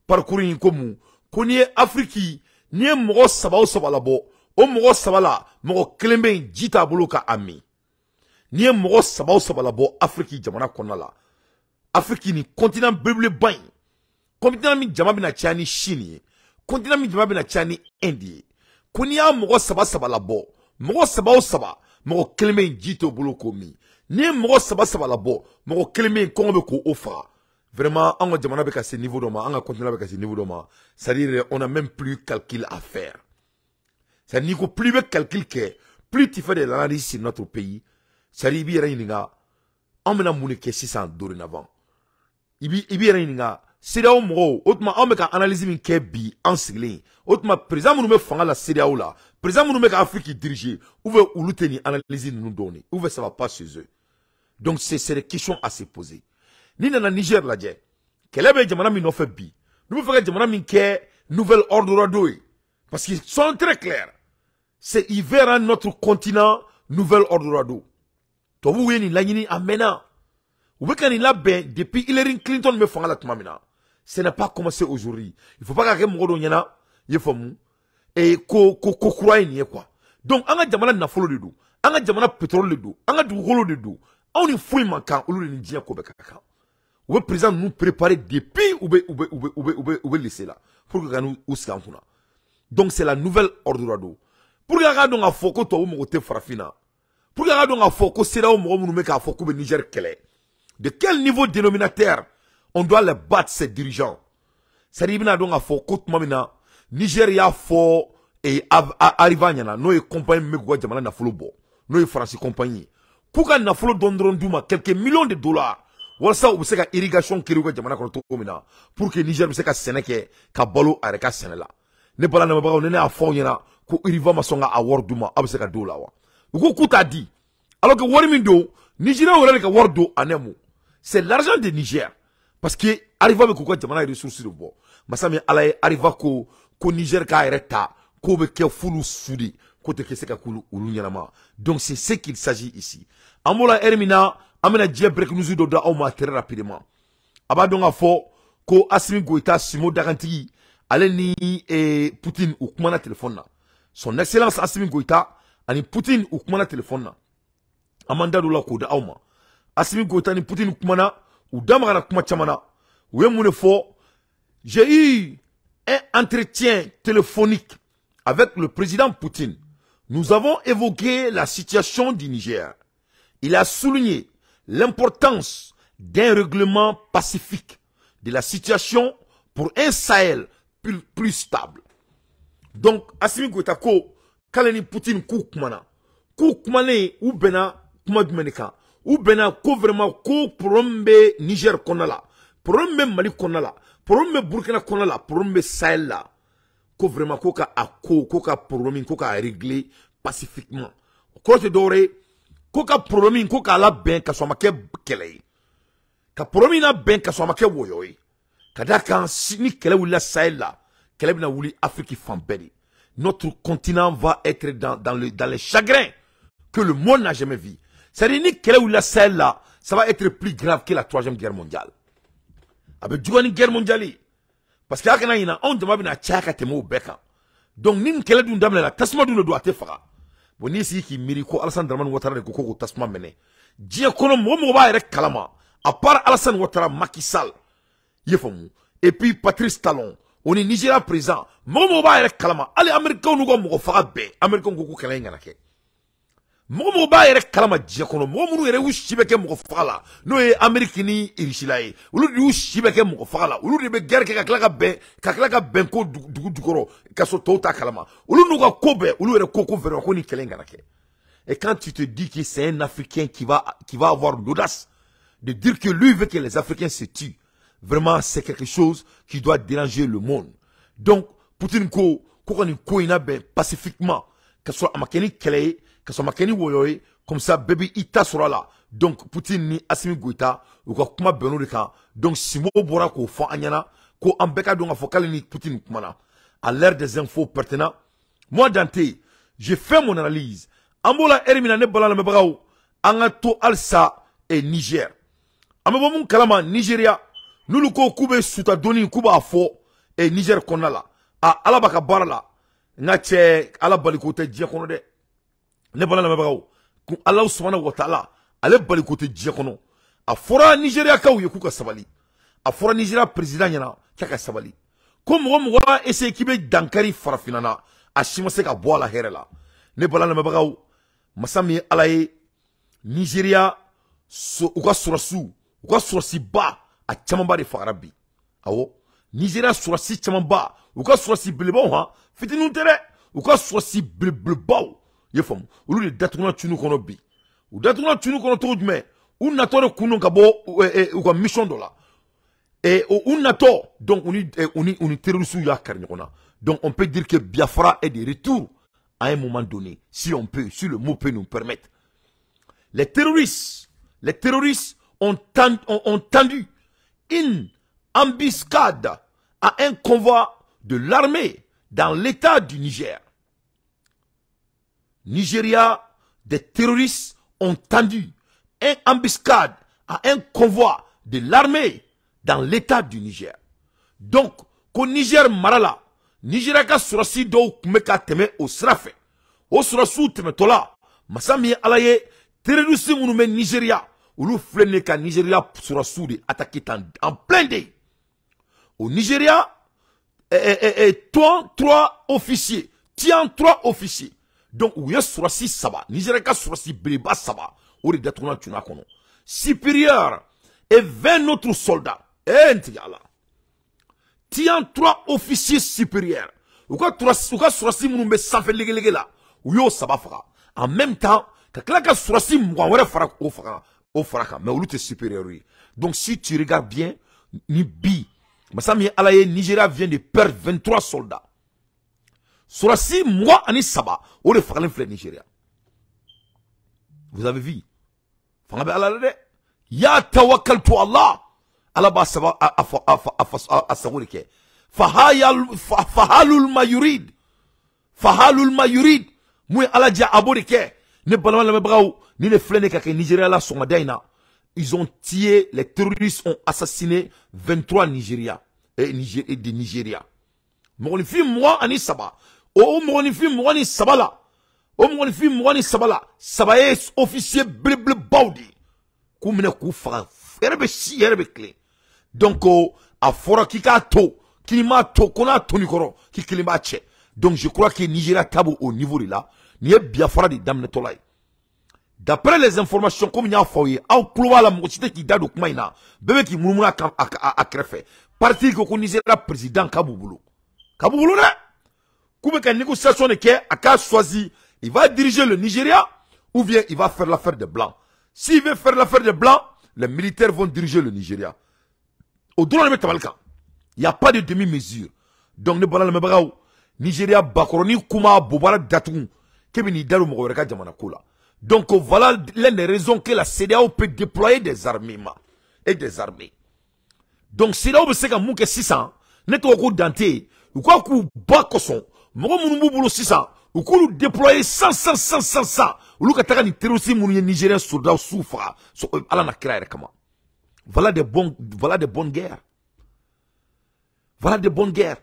parcourir comme ko ni Afrique ni mo saba o saba la bo o mo saba la mo klembe jita buluka ami ni mo saba o saba la bo Afrique jamana konna la Afrique ni continent bible bain continent mi jama bina chani Chine continent mi jama bina chani Indie ko ni mo saba saba la bo mo saba o saba mo klembe jita buluko mi ni mo saba saba la bo mo klembe ko be ko ofa. Vraiment, on a demandé à ce niveau d'homme, on a continué avec ce niveau d'homme. C'est-à-dire, on n'a même plus calcul à faire. C'est-à-dire, plus de calcul que, plus tu fais de l'analyse sur notre pays, c'est-à-dire, il y a rien, on a mon que 600 dorénavant. Il y a rien, c'est là où on autrement, on a analysé min que bi, en siglin. Autrement, président, nous me faisons la CDAO là. Président, nous me Afrique dirigée. Où veut ou l'outenir, analyser nous donner. Où veut ça va pas chez eux. Donc, c'est des questions à se poser. Ni na Niger la dje kelebe jamana mi no fait bi nous faisons jamana mi ke nouvelle ordre d'oe parce qu'ils sont très clairs c'est hiver à notre continent nouvelle ordre d'oe to vous ni la ni amena ou be ni la ben depuis Hillary Clinton me fanga la tumamina ce n'est pas commencé aujourd'hui il faut pas que mo do nyana ye fomu et ko croire ni quoi donc anga jamana na folo de do anga jamana pétrole de do anga du holo de do on ni fouille mankan ou ni dia ko be kaka. Ou président nous préparer depuis ou laisser là pour que nous ouskan kuna. Donc c'est la nouvelle ordre d'eau. Pour que nous a foko to mo te farafina. Pour que nous a foko c'est là où nous met ka foko be Niger kele. De quel niveau dénominateur on doit les battre ces dirigeants. Ça dit bina donc a foko tumamina Nigeria fo et arrivanyana no e compagnie me go jamana na folo bo. No e France compagnie. Pour que na folo dondron duma quelques millions de dollars. Voilà ça, vous savez, irrigation qui est jamana kono tomina pour que Niger se ka seneke ka balo areka senela. Ne bala na mabaka on est à fond yana ko iriva masonga a worduma abse ka dola wa. Ko kuta di. Alors que warmindo Nigeria wala ka wordo anemu. C'est l'argent de Niger parce que arriva be ko jamana ressources de bo. Masami alaye arriva ko Niger ka ereta ko be ke fulu sudi ko te kese ka kulu ulunyama. Donc c'est ce qu'il s'agit ici. Amola Hermina amena djé break nous doda au ma très rapidement abadon a fo ko Assimi Goïta Simo Daranti aleni et Poutine ou kumana téléphone na son excellence Assimi Goïta ani Poutine ou kumana téléphone na amanda do la ko da awma Assimi Goïta ni Poutine kumana ou damara kuma chamana ou yemune fo j'ai eu un entretien téléphonique avec le président Poutine. Nous avons évoqué la situation du Niger. Il a souligné l'importance d'un règlement pacifique de la situation pour un Sahel plus stable. Donc, Assimi Goïta ko kaleni Poutine koukmana ou bena kumadmeneka ou bena ko vraiment ko prombe Niger konala, prombe Mali konala, prombe Burkina konala, prombe Sahel la, ko vraiment ko ka problème ko ka régler pacifiquement. Ko te dore koka problème koka la ben ka soma ke kele ka problème na ben ka soma ke woyoy kada kan ni kele wula Sahel la kele bina wuli Afrique fambeli notre continent va être dans les chagrins que le monde n'a jamais vu. C'est-à-dire ni kele wula Sahel là ça va être plus grave que la 3e guerre mondiale avec une guerre mondiale parce que akana ina on dama bina chaka temo beka donc ni kele dun damla la tasma dun do ate fara. Bon, ici qui miri ko Alassane Dramane Ouattara de koko tasma mene. Dia kono mo ba rek kalama. À part Alassane Ouattara, Macky Sall, yefomu. Et puis Patrice Talon, on est Nigeria présent. Mo ba rek kalama. Allez Américain nous go mo fara be. Américain ko kala ngana ke. Mo ba rek kalama dia kono mo ere ushibeke mo fara. No e Américain irishilai. Ulu di ushibeke mo fara. Ulu di be guerre ke kakla ka ben ko dugoro kaso tota kalama. Ulu no ga kobe, ulu ere koko vero ko ni kelengana ke. Et quand tu te dis que c'est un Africain qui va avoir l'audace de dire que lui veut que les Africains se tuent, vraiment c'est quelque chose qui doit déranger le monde. Donc Poutine ko ina ben pacifiquement que soit amakeni kele, que soit amakeni woyoy comme ça baby ita sera là. Donc Poutine ni Assimi Goïta ou ko kuma beno de kan. Donc Simo bora ko fo anyana ko ambeka donc afokali ni Poutine kumana. À l'ère des infos pertinents, moi Dante, j'ai fait mon analyse. Ambola Hermina ne bala me bagaw angato alsa et Niger. Amebo mun kalama Nigeria, nous le ko kube suta doni kuba fo et Niger konna la ala baka bara la nga che ala balikote diya kono de ne bala na mabagaw ku Allah subhanahu wa ta'ala ale balikote diya kono a fora Nigeria kaw ye ku ka sabali a fora Nigeria president yana ka sabali ko mo essayer kibe dankari farafinana a shima se ka bo ala here la ne bala na mabagaw masami ala ye Nigeria u ka surasi ba a caman ba de fagara bi awo Nigeria surasi caman ba u ka surasi belebaw ha fitinu tɛ dɛ u ka surasi belebelebaw ye faamu olu de datuguna tunu kɔnɔ bi u datuguna tunu kɔnɔ cogo jumɛn u natɔ de kun ka bɔ u ka mission dɔ la u natɔ donc uni terroristes y'a kari ɲɔgɔn na donc on peut dire que Biafra est de retour à un moment donné si le mot peut nous permettre. Les terroristes ont tendu une embuscade à un convoi de l'armée dans l'état du Niger. Nigeria, des terroristes ont tendu une embuscade à un convoi de l'armée dans l'état du Niger. Donc, qu'au Niger marala, Nigeria ka surasi do kumeka teme au srafe. Au surasu teme tola, masami alaye terroristes munu men Nigeria, ulu flene ka Nigeria surasu de attaquer en plein day. Au Nigeria, trois officiers. Donc, où y surasi saba. Nigeria ka surasi beleba saba. Ou de datuna tuna kono. Supérieur et 20 autres soldats. Tiens 3 officiers supérieurs. Ou ka surasi munu me sanfe lege la. Ou yo saba fara. En même temps, ka surasi mouawere fara o fara. Mais ou te supérieur. Donc, si tu regardes bien, ni bi. Masami alaye Nigeria vient de perdre 23 soldats. Surasi moi ani saba. Ou de fara l'enfle Nigeria. Vous avez vu? Fangabe alade. Ya tawakkaltu Allah. Allah ba saba asawurike. Fahalul mayurid. Fahalul mayurid. Mouy ala dia aborike. Ne balama la mebraou. Ni les flènes kake Nigeria la somadaina. Ils ont tué, les terroristes ont assassiné 23 Nigeria. Et de Nigeria. Monifi moi ani saba. Oh monifi moi ni sabala. Oh monifi moi ni sabala. Sabaye officier bleu baudi. Koumine koufa. Erbe si erbe clé. Donc a fora kika to. Kilima to kona to nikoro. Ki kilima che. Donc je crois que Nigeria tabo au niveau de là. N'y Biafra de damne tolai. D'après les informations comme il y a foyer, au couloir la moitié qui date au Kmaïna, bébé qui moumouna à Krefé, parti que Nigeria président Kabouboulou. Kabouboulou, là, comme une négociation de quai, a choisi, il va diriger le Nigeria, ou bien il va faire l'affaire des Blancs. S'il veut faire l'affaire des Blancs, les militaires vont diriger le Nigeria. Au-delà de Tabalka, il n'y a pas de demi-mesure. Donc, ne pas le même Nigeria, Bakoroni, Kuma, Bobara, Datou, Kebini, Daru, Mogoreka, Jamanakola. Donc voilà l'une des raisons que la CEDEAO peut déployer des armements et des armées. Donc CEDEAO peut se faire mouke 600, net au coup d'anté, ou quoi coup bas cosson, mon boulot 600, ou coup déployer 100, ou l'ou kataka ni terroristes mounien nigérien soldats souffra, ala na kira comment. Voilà des bonnes guerres. Voilà des bonnes guerres.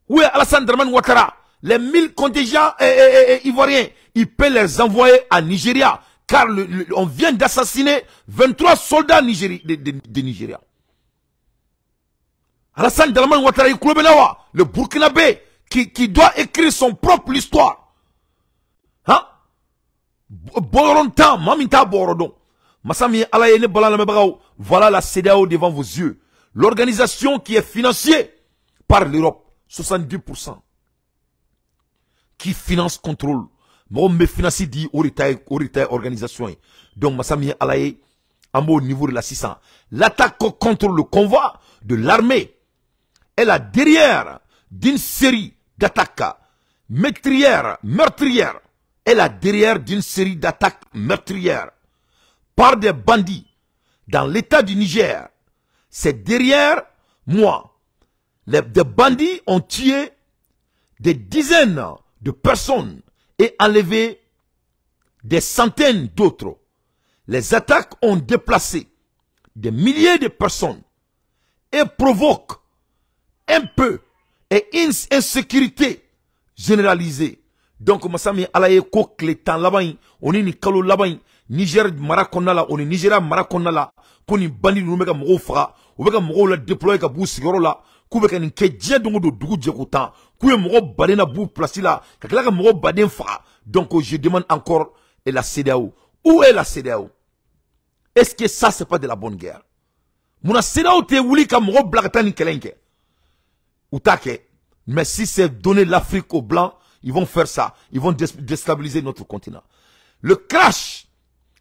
Où est Alassane Dramane Ouattara? Les 1000 contingents ivoiriens, il peut les envoyer à Nigeria. Car on vient d'assassiner 23 soldats de Nigeria. Alassane Dramane Ouattara, le Burkinabé, qui doit écrire son propre histoire. Hein? Borontan, Maminta Borodon. Massami Alayene Balanamebao. Voilà la CEDEAO devant vos yeux. L'organisation qui est financée par l'Europe. 70%. Qui finance, contrôle. Moi, me finance dit au organisation. Donc, Massami Alaye, en au niveau de la 600. L'attaque contre le convoi de l'armée est la derrière d'une série d'attaques meurtrières. Est la derrière d'une série d'attaques meurtrières par des bandits dans l'état du Niger. C'est derrière moi. Des bandits ont tué des dizaines de personnes et enlevé des centaines d'autres. Les attaques ont déplacé des milliers de personnes et provoquent un peu et une insécurité généralisée. Donc, Massami Alaye Kok, les temps là-bas, on est ni Kalo là-bas, Niger Marakonala, on est Nigeria Marakonala, qu'on y bandi nous mega moro fra, ou mega moro la déployer ka bou sigoro la, kou mega ni ke djé dongo do dougou djekoutan, kou y moro badé na bou place là, kakla ka moro badé fra. Donc, je demande encore, et la CEDEAO, où est la CEDEAO? Est-ce que ça, c'est pas de la bonne guerre? Mouna CEDEAO te wouli ka moro blagatan ni kelenke. Ou take. Mais si c'est donner l'Afrique aux Blancs, ils vont faire ça. Ils vont déstabiliser notre continent. Le crash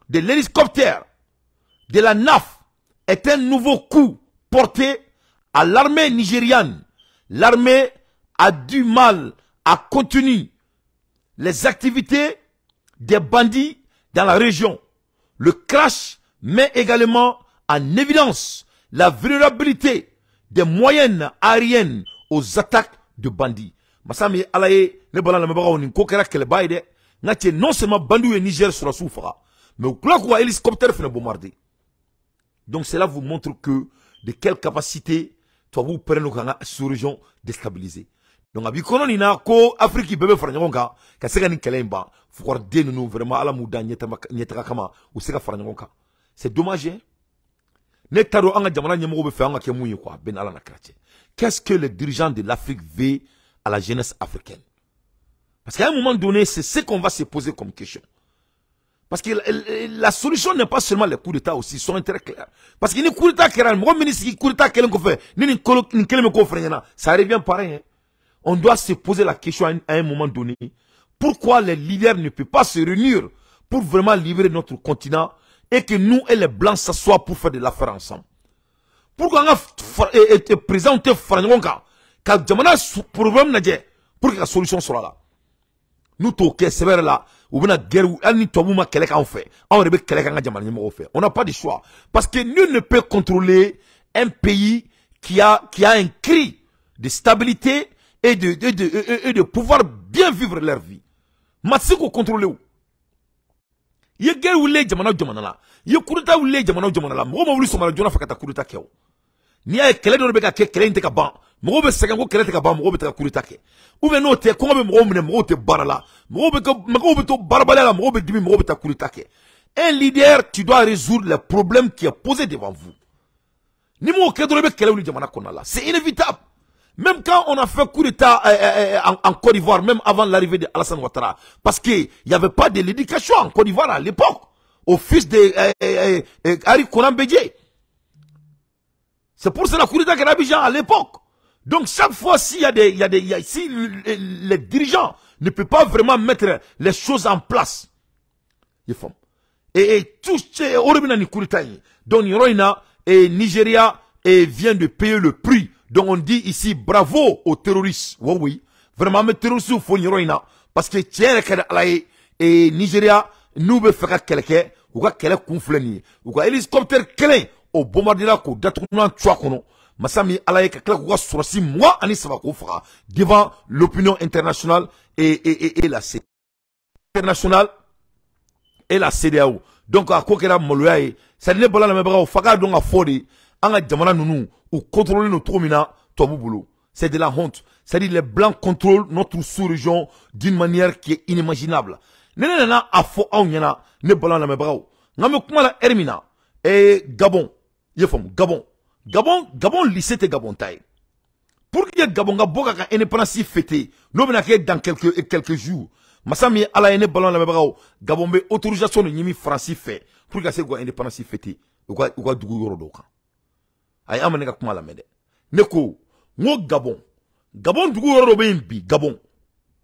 de l'hélicoptère de la NAF est un nouveau coup porté à l'armée nigériane. L'armée a du mal à contenir les activités des bandits dans la région. Le crash met également en évidence la vulnérabilité des moyennes aériennes aux attaques de bandits. Masami alaye ne bala na mabara oni kokera kele baide ngati non seulement bandou et Niger sur la soufra mais au plan quoi hélicoptère fait bombarder. Donc cela vous montre que de quelle capacité toi vous prenez la sous-région déstabilisée. Donc abi kono ni na ko Afrique bébé fara ngonga ka sega ni kelemba faut de nous vraiment ala muda nyeta kama ou sega fara ngonga. C'est dommage. Ne taro anga jamana nyemo be fa anga ke muyi quoi ben ala na kratie. Qu'est-ce que les dirigeants de l'Afrique veulent à la jeunesse africaine? Parce qu'à un moment donné, c'est ce qu'on va se poser comme question. Parce que la solution n'est pas seulement les coups d'État aussi, ils sont très clairs. Parce que les coups d'État, ça revient pareil. On doit se poser la question à un moment donné. Pourquoi les leaders ne peuvent pas se réunir pour vraiment libérer notre continent et que nous et les Blancs s'assoient pour faire de l'affaire ensemble? Pourquoi on a présenté Franjonka quand jamana problème nadje pour que la solution soit là? Nous toquons sévère là ou bien la guerre ou ani tobouma kelek en fait on rebe kelek en jamana nyemo fait. On n'a pas de choix parce que nul ne peut contrôler un pays qui a un cri de stabilité et de pouvoir bien vivre leur vie. Matsiko contrôler où? Ye guerre ou les jamana la ye kuruta ou les jamana la mo mo wuli somala jona fakata kuruta keo ni ay kele do be ka ke kele inte ka ban mo be sega ko kele te ka ban mo be ta kuruta ke ou be no te ko be mo mne mo te barala mo be to barbala mo be dimi mo be ta kuruta ke. Un leader, tu dois résoudre les problèmes qui est posé devant vous. Ni mo ke do be kele ou jamana konala, c'est inévitable. Même quand on a fait coup d'état en Côte d'Ivoire, même avant l'arrivée de Alassane Ouattara, parce qu'il n'y avait pas de l'éducation en Côte d'Ivoire à l'époque, au fils de Harry Konan Bédié. C'est pour ça la coup d'état qu'Abidjan à l'époque. Donc chaque fois si les dirigeants ne peuvent pas vraiment mettre les choses en place, et tout c'est horrible coup d'état. Donc Nigeria vient de payer le prix. Donc on dit ici bravo aux terroristes. Oui, oui. Vraiment, mes terroristes, il faut y parce que tiens, et Nigeria, nous veut faire quelqu'un, ou quoi qu'elle est conflée, ou quoi hélicoptère quelqu'un, au bombardement, au détournement, tu vois, Massami alaye quelqu'un, ou quoi, sur moi, Anis Savakofra, devant l'opinion internationale et la CEDEAO. Internationale et la CEDEAO. Donc, à quoi qu'elle a moluaye, ça n'est pas là, la même bras, faga donc à fodi, anga jamana nounou, ou contrôler notre tromina, tobu boulot. C'est de la honte. C'est-à-dire les blancs contrôlent notre sous-région d'une manière qui est inimaginable. Nenena a fo aounyana, ne balan la mebrao. Ngame kumala ermina, Gabon, yefom, Gabon. Gabon lycée te Gabon taille. Pour qu'il y ait Gabon, Gabon a indépendance fêté, nous venons dans quelques jours. Massami ala ene ballon la mebrao, Gabon be autorisation de Nimi Francis fait, pour qu'il y ait indépendance fêté, ou quoi du yorodoka. Ay amane ka kuma la mede neko ngo Gabon dugu yoro be mbi Gabon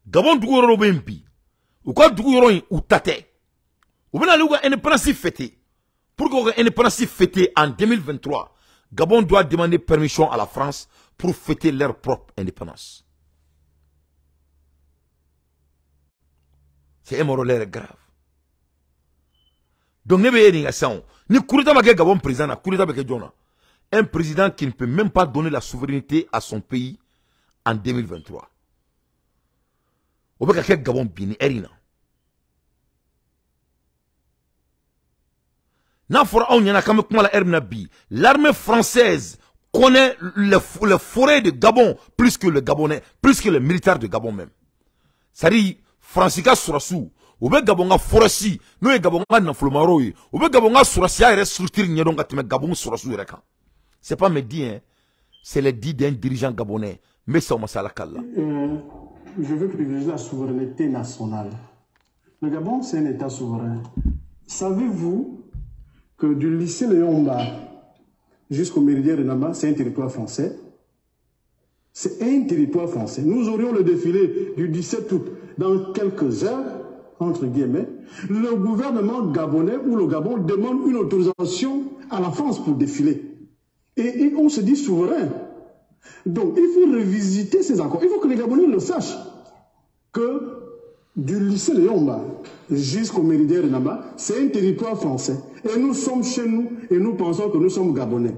dugu yoro be mbi ou quoi dugu yoro ou tate ou bena luga indépendance fêté pour que indépendance fêté en 2023 Gabon doit demander permission à la France pour fêter leur propre indépendance. C'est un morale grave. Donc ne be ni gason ni kuruta ma ke Gabon président na kuruta be ke jona. Un président qui ne peut même pas donner la souveraineté à son pays en 2023. Au beau que Gabon bini erina. N'a fora on yana comme la erna bi. L'armée française connaît les forêts de Gabon plus que le Gabonais, plus que les militaires de Gabon même. C'est-à-dire, Francika Sourassou, ou bien Gabonga Forassi, nous et Gabonga Naflomaroi, ou bien Gabonga Sourassia et structure Nyadonga Teme Gabon Sourassou Reka. C'est pas mes dits, hein. C'est les dits d'un dirigeant gabonais. Mais ça, on m'a la cale. Je veux privilégier la souveraineté nationale. Le Gabon, c'est un État souverain. Savez-vous que du lycée Léon Mba jusqu'au méridien de Nama, c'est un territoire français? C'est un territoire français. Nous aurions le défilé du 17 août dans quelques heures, entre guillemets. Le gouvernement gabonais ou le Gabon demande une autorisation à la France pour défiler. Et on se dit souverain. Donc, il faut revisiter ces accords. Il faut que les Gabonais le sachent. Que du lycée de Yomba jusqu'au méridien de Naba, c'est un territoire français. Et nous sommes chez nous et nous pensons que nous sommes Gabonais.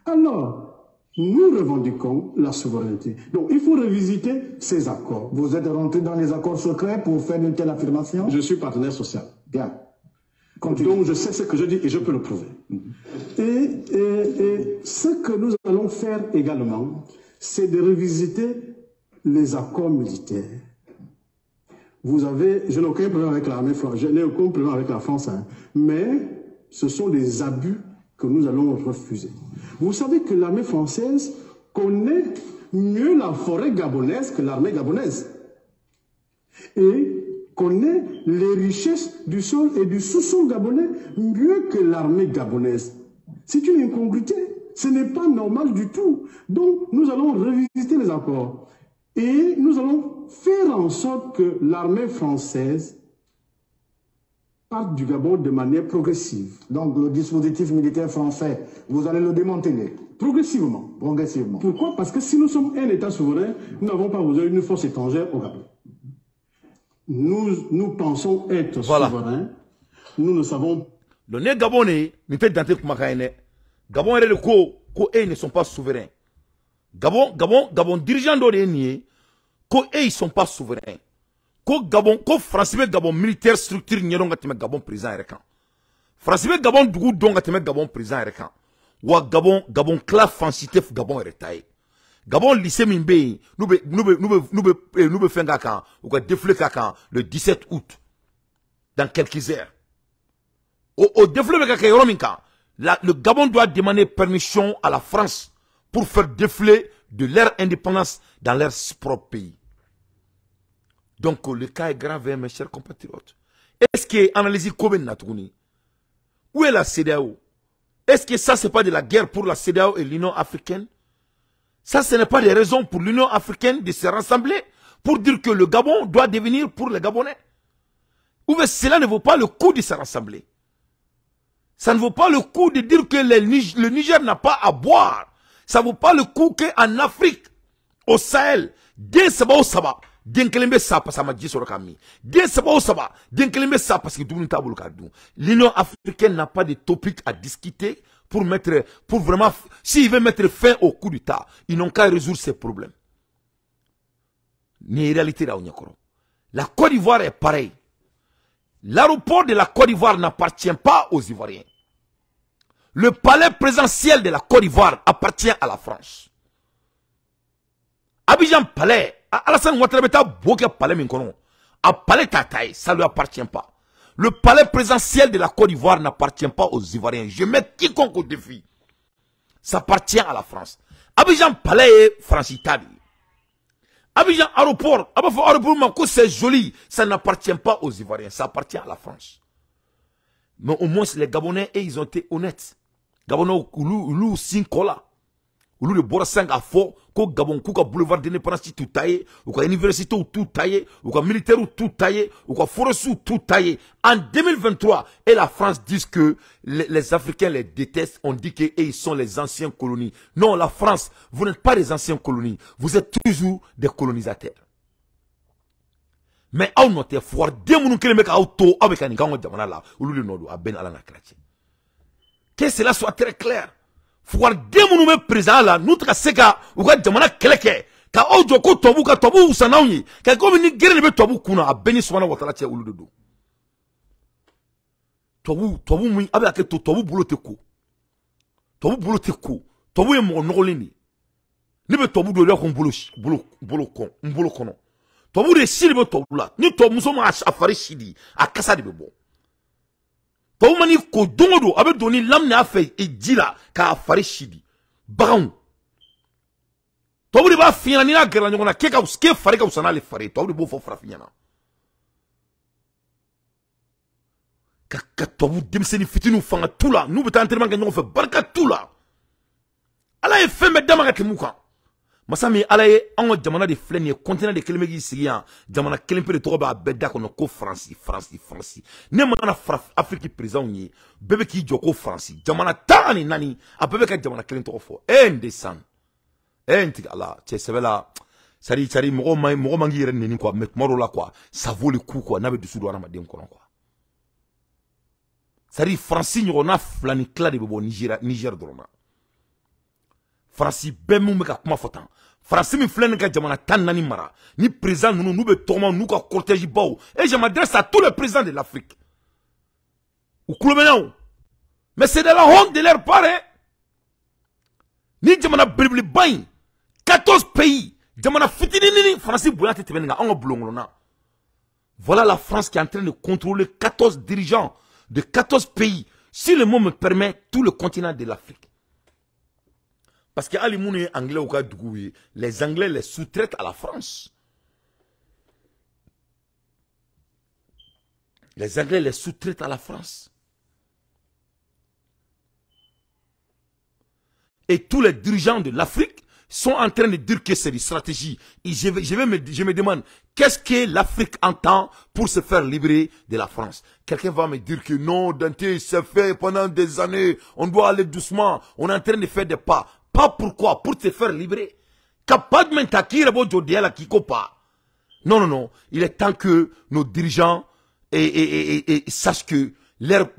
Alors, nous revendiquons la souveraineté. Donc, il faut revisiter ces accords. Vous êtes rentré dans les accords secrets pour faire une telle affirmation? Je suis partenaire social. Bien. Continue. Donc, je sais ce que je dis et je peux le prouver. Et ce que nous allons faire également, c'est de revisiter les accords militaires. Vous avez, je n'ai aucun problème avec l'armée française, je n'ai aucun problème avec la France, hein, mais ce sont des abus que nous allons refuser. Vous savez que l'armée française connaît mieux la forêt gabonaise que l'armée gabonaise. Et connaît les richesses du sol et du sous-sol gabonais mieux que l'armée gabonaise. C'est une incongruité. Ce n'est pas normal du tout. Donc, nous allons revisiter les accords. Et nous allons faire en sorte que l'armée française parte du Gabon de manière progressive. Donc, le dispositif militaire français, vous allez le démanteler? Progressivement. Progressivement. Pourquoi? Parce que si nous sommes un État souverain, nous n'avons pas besoin d'une force étrangère au Gabon. Nous pensons être souverains. Nous ne savons. Le nez gabonais, mais peut-être dans le Gabon et le co ils ne sont pas souverains. Gabon dirigeant d'Orient, ils sont pas souverains. Gabon, français Gabon militaire structure n'y Gabon président et français Gabon dougou donc Gabon président et ou Gabon classe fansitif Gabon et Gabon lycée Mimbe, nous faire quand ou quoi défilé quand le 17 août dans quelques heures. Au défilé le Gabon doit demander permission à la France pour faire défiler de leur indépendance dans leur propre pays. Donc le cas est grave, mes chers compatriotes. Est-ce que analyse comme Natouni? Où est la CEDEAO? Est-ce que ça c'est pas de la guerre pour la CEDEAO et l'Union africaine? Ça, ce n'est pas des raisons pour l'Union africaine de se rassembler pour dire que le Gabon doit devenir pour les Gabonais. Ou bien cela ne vaut pas le coup de se rassembler. Ça ne vaut pas le coup de dire que le Niger n'a pas à boire. Ça ne vaut pas le coup qu'en Afrique, au Sahel, dès Saba au Saba, Denkelembe ça parce que m'a dit sur le cami. Dès Saba au Saba, Denkelembe ça parce que l'Union africaine n'a pas de topic à discuter pour vraiment, s'ils veulent mettre fin au coup d'État, ils n'ont qu'à résoudre ces problèmes. Ni réalité là, la Côte d'Ivoire est pareil. L'aéroport de la Côte d'Ivoire n'appartient pas aux Ivoiriens. Le palais présidentiel de la Côte d'Ivoire appartient à la France. Abidjan Palais, Alassane Ouattara Beta Boke Palais Minkono, à Palais Tataï, ça ne lui appartient pas. Le palais présidentiel de la Côte d'Ivoire n'appartient pas aux Ivoiriens. Je mets quiconque au défi. Ça appartient à la France. Abidjan Palais est France-Italie. Abidjan Aéroport, c'est joli. Ça n'appartient pas aux Ivoiriens. Ça appartient à la France. Mais au moins, les Gabonais, ils ont été honnêtes. Gabonais, Oulou, Sinkola. Oulou, le Borasang a fort. Ko Gabon, ko boulevard de l'indépendance tout taillé, ou quoi université ou tout taillé, ou quoi militaire ou tout taillé, ou quoi forest ou tout taillé. En 2023, et la France dit que les Africains les détestent, on dit qu'ils sont les anciennes colonies. Non, la France, vous n'êtes pas les anciennes colonies, vous êtes toujours des colonisateurs. Mais on note fort, dès mon que le mec a auto avec un gang de là, ou le nord à Ben Alana Kratché. Que cela soit très clair. Fouar demu nous présent là, nous tracega, ou quoi demana keleke, ka ojo ko tobu ka tobu usanauni, ka comme ni guerre ne tobu kuna a béni souvent watala tia ulu dodo. Tobu mui abe ake tobu bulo te ko. Tobu bulo te ko. Tobu ye mo nogolini. Ni be tobu do le ko bolo kono. Tobu de sili be tobu la. Ni tobu muso ma afari shidi a kasa de be bon. Tobu mani ko dongodo abe doni lamne a fe e jila ka afari shidi. Bagan. Tobu de ba fina ni na gera nyona ke fari ka usana le fari. Tobu de bo fo frafina na. Ka tobu demseni fitinu fanga tula. Nou be ta entraînement ga nyongo fe barka tula. Ala ye femme dama ka temuka. Masami ala ye ango jamana de fleni continent de kelemegi sigia jamana kelempe de toba beda kono ko France. Ne mana Afrique président yi bebe ki joko France jamana tani nani a bebe ka jamana kelen to fo ndesan ntik ala che sebela sari mogo mangi yere neni quoi mais moro la quoi ça vaut le coup quoi na be dusu do na madem kono quoi sari France nyo na flani kla de bo Niger drona France bemu me ka kuma fotan France mi flène ka jamana tan nani mara ni président nous be toma nous ka cortège baou et je m'adresse à tous les présidents de l'Afrique ou klomenao mais c'est de la honte de leur part hein? Ni jamana bribli bain 14 pays jamana fitini France boulante tebenga on blongona. Voilà la France qui est en train de contrôler 14 dirigeants de 14 pays, si le mot me permet, tout le continent de l'Afrique. Parce que les Anglais les sous-traitent à la France. Les Anglais les sous-traitent à la France. Et tous les dirigeants de l'Afrique sont en train de dire que c'est une stratégie. Et je me demande, qu'est-ce que l'Afrique entend pour se faire libérer de la France? Quelqu'un va me dire que non, Dante, c'est fait pendant des années, on doit aller doucement, on est en train de faire des pas. Pas pourquoi? Pour te faire libérer. Non. Il est temps que nos dirigeants sachent que leur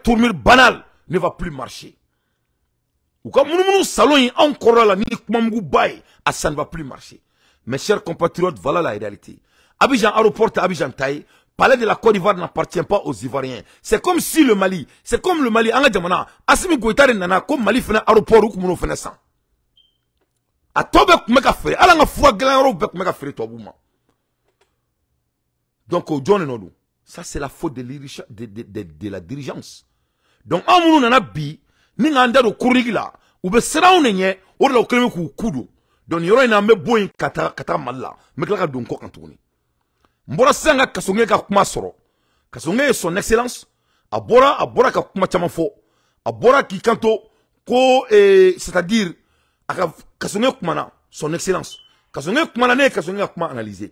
tournure banale ne va plus marcher. Ou comme nous salons encore là, ça ne va plus marcher. Mes chers compatriotes, voilà la réalité. Abidjan aéroport, Abidjan Taï, palais de la Côte d'Ivoire n'appartient pas aux Ivoiriens. C'est comme si le Mali, Anga Djamana, Assimi Goïtari Nana, comme Mali fait un aéroport ou comme fait ça. A Tobek Megafé, Alanga Foua Glan Bek Megafé, Tobouma. Donc, au John Nodou, ça c'est la faute de la dirigeance. Donc, en mounou nana bi, ni nganda do kurigila, ou be sera unenye, ou la okreme ku kudu. Donc, yoro ina me boy kata malla, me klaka donko kantouni. Mbora sanga kasonge ka kuma soro. Kasonge son excellence, abora ka kuma chamafo. Abora ki kanto, ko, c'est-à-dire, kasonge kumana, son excellence. Kasonge kumana ne kasonge ka kuma analyser.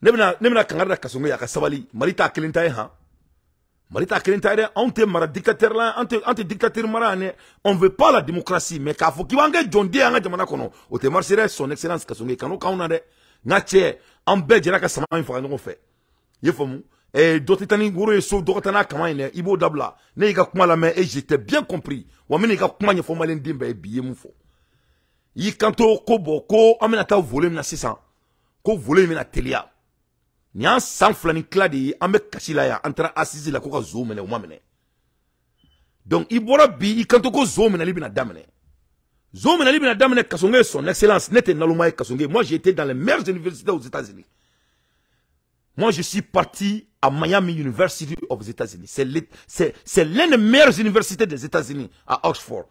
Nebna kangara kasonge ya kasabali, malita kelintaye ha. Malita Kelintare, on te mara dictateur là, on te dictateur marane, on veut pas la démocratie, mais quand faut qu'il va en John Dee en jamana kono, o te marcherait son excellence kasonge kano kauna de, ngache, en belge ka sama info qu'on fait. Yefomu, et d'autres tani guru et so d'autres kama ine, ibo dabla, ne yika kuma la main et j'étais bien compris, ou amene yika kuma nyefo malen dimbe e biye mufo. Yi kanto kobo ko amena ta volé na 600, ko volé na telia. Nyan san flani kladi ambe kashila ya antara asisi la koka zo mene umamene. Donc ibora bi ikanto ko zo mene libi na damene. Zo mene libi na damene kasonge son excellence nete nalumaye kasonge. Moi j'ai été dans les meilleures universités aux États-Unis. Moi je suis parti à Miami University aux États-Unis. C'est l'une des meilleures universités des États-Unis à Oxford.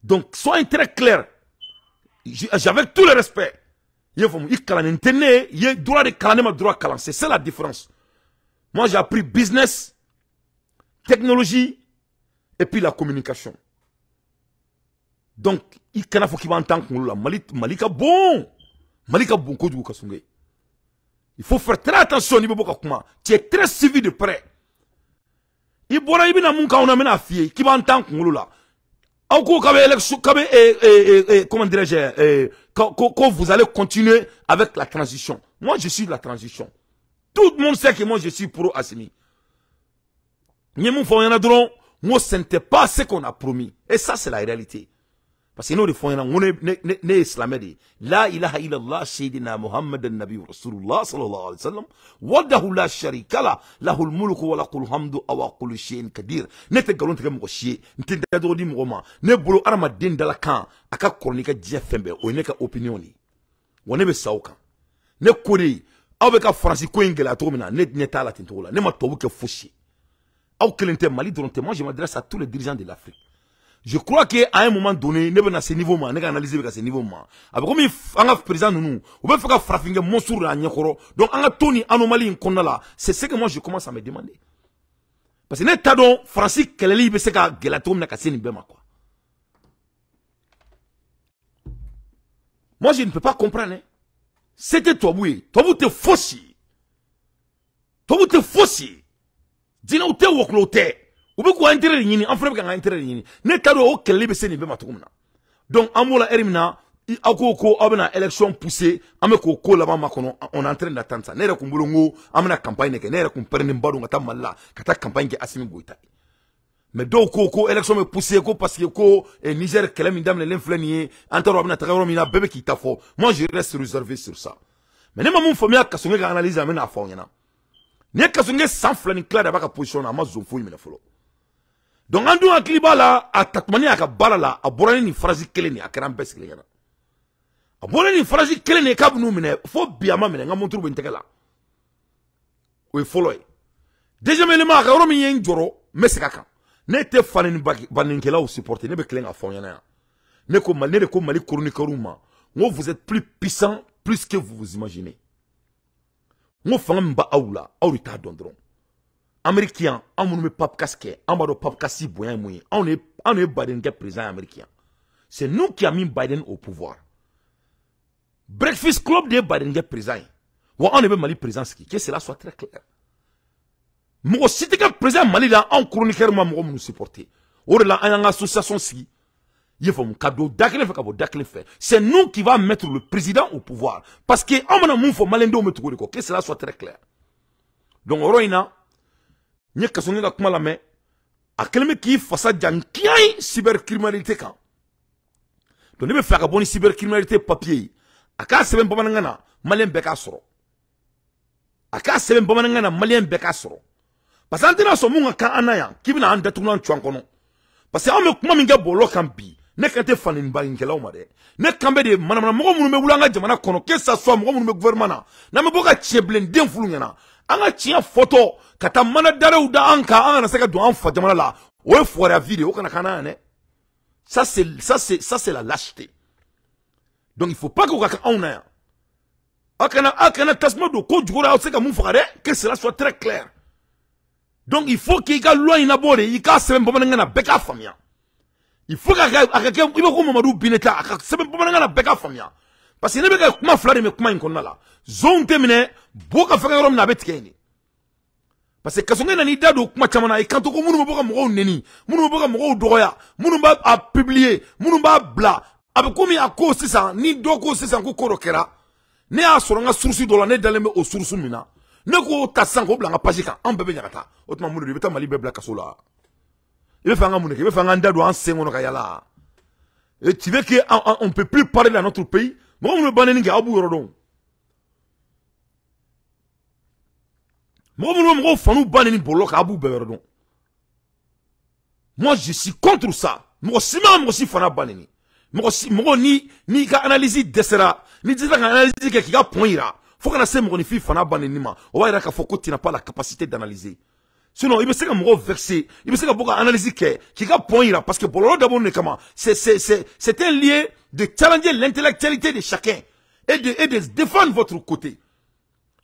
Donc soyez très clair. J'avais tout le respect. C'est ça la différence. Moi j'ai appris business, technologie et puis la communication. Donc il faut qu'il va entendre Malika bon il faut faire très attention tu es très suivi de près. Il qui va entendre là. Comment dirais-je, quand vous allez continuer avec la transition. Moi, je suis de la transition. Tout le monde sait que moi, je suis pro Assimi. Moi, ce n'était pas ce qu'on a promis. Et ça, c'est la réalité. parce que nous de fond ne islamé de la ilaha illallah sayyidina muhammadan nabi rasulullah sallallahu alayhi wa sallam wadahu la sharika la lahul mulku wa lahul hamdu awa kulli shay'in kadir ne te galon te mo chier nte da do di mo ma ne bolo arama den dala kan aka kronika dia fembe o ne ka opinion ni wone be sawka ne kori aw be ka franci ko ingela to mina ne tala tinto la ne ma to ke fushi aw kelente mali dronte moi je m'adresse à tous les dirigeants de l'Afrique. Je crois qu'à un moment donné, ne pas à ce niveau, ne pas analyser à ce niveau. Avec comme un président nous, on va faire frapper mon sur la nyakoro. Donc en Tony anomalie qu'on a là, c'est ce que moi je commence à me demander. Parce que n'état donc Francis Kelly be se ka gelatom na kaseni bema quoi. Moi je ne peux pas comprendre. C'était toi oui, toi vous te faussez. Toi vous te faussez. Dina ou te woklote. Ou be ko intérêt ni en frère ka intérêt ni. N'état donc o Kelly be se ni bema tokumna. Donc amola erimna ako abena élection poussée ameko ko là-bas makono on est en train d'attendre ça nere kumbulungu amena campagne ke nere kumperne mbadu ngata malla kata campagne ke Assimi Goïta mais do ko élection me poussée ko parce que ko Niger kelem ndam le l'influence antaro abena tagaro mina bebe ki tafo moi je reste réservé sur ça mais ne mamun famia kasonge ka analyse amena afo nyana ne kasonge sans flani clair d'abaka position na mazo fo yimena folo donc andu en kliba la atakmani aka bala la aborani ni phrase keleni akran beske yana abone ni phrase keleni kabnu mine fo biama mine nga montru bentekela we follow déjà élément ka romi yen joro mesekaka ne te faneni baninkela ou supporter ne be klenga fonyana ne ko mali chroniqueuruma ngo vous êtes plus puissant plus que vous vous imaginez ngo fanga mba aula aurita dondron américain amunu me pap casque ambado pap kasi boyan moyen on est Biden qui est président américain c'est nous qui a mis Biden au pouvoir. Breakfast Club de Biden qui est président ou on est Mali président que cela soit très clair. Moi si tu es président Mali là en chroniqueur moi nous supporter ou là en association si il faut un cadeau d'acle fait c'est nous qui va mettre le président au pouvoir parce que on a mon faut malendo me trouver que cela soit très clair. Donc roina ni kasonga la kuma la mais a kelme ki fasa jankiai cybercriminalité kan donc ne be faire bonne cybercriminalité papier aka seben bamanangana malien beka soro aka seben bamanangana malien beka soro parce que antena so munga ka anaya kibina anda tunan chwankono parce que ame kuma minga bolo kampi ne kante fanin balinkela o made ne kambe de manamana mo munu me bulanga jamana kono que ça soit mo munu me gouvernement na me boka cheblen den fulunyana anga tia photo kata mana darew da anka anga seka do anfa jamana la o fora vidéo kana kana ne ça c'est la lâcheté. Donc il faut pas qu'on ait akana tasma do ko jura seka mun fagare que cela soit très clair. Donc il faut qu'il y ait loi inabore il ka seben bomana na beka famia. Il faut que il ko Mamadou Bineta aka seben bomana na beka famia. Parce que ne beka kuma flare me kuma inkonna la. Zone temine boka faka rom na betkeni. Parce que kasonga na ni dado kuma chamana e kanto ko munu boka mo neni munu boka mo doya munu ba a publier munu ba bla abekomi ako sisa ni doko sisa ko korokera ne a soronga source do la ne daleme o source mina ne ko tasan ko blanga pajika an bebe nyakata otma munu beta mali bebla kasola il fait un munu il fait un dado en sengono kayala et tu veux que on peut plus parler dans notre pays mo munu baneni ga abu yorodon. Moi, je suis contre ça. Moi, si fana baneni. Moi, ni ka analyse desera, ni disa ka analyse qui ga pointra. Faut qu'on ait mon fi fana baneni ma. On va dire que faut que tu n'as pas la capacité d'analyser. Sinon, il me sait que mon verser, il me sait que beaucoup analyse qui ga pointra parce que pour le d'abord comment c'est un lien de challenger l'intellectualité de chacun et de défendre votre côté.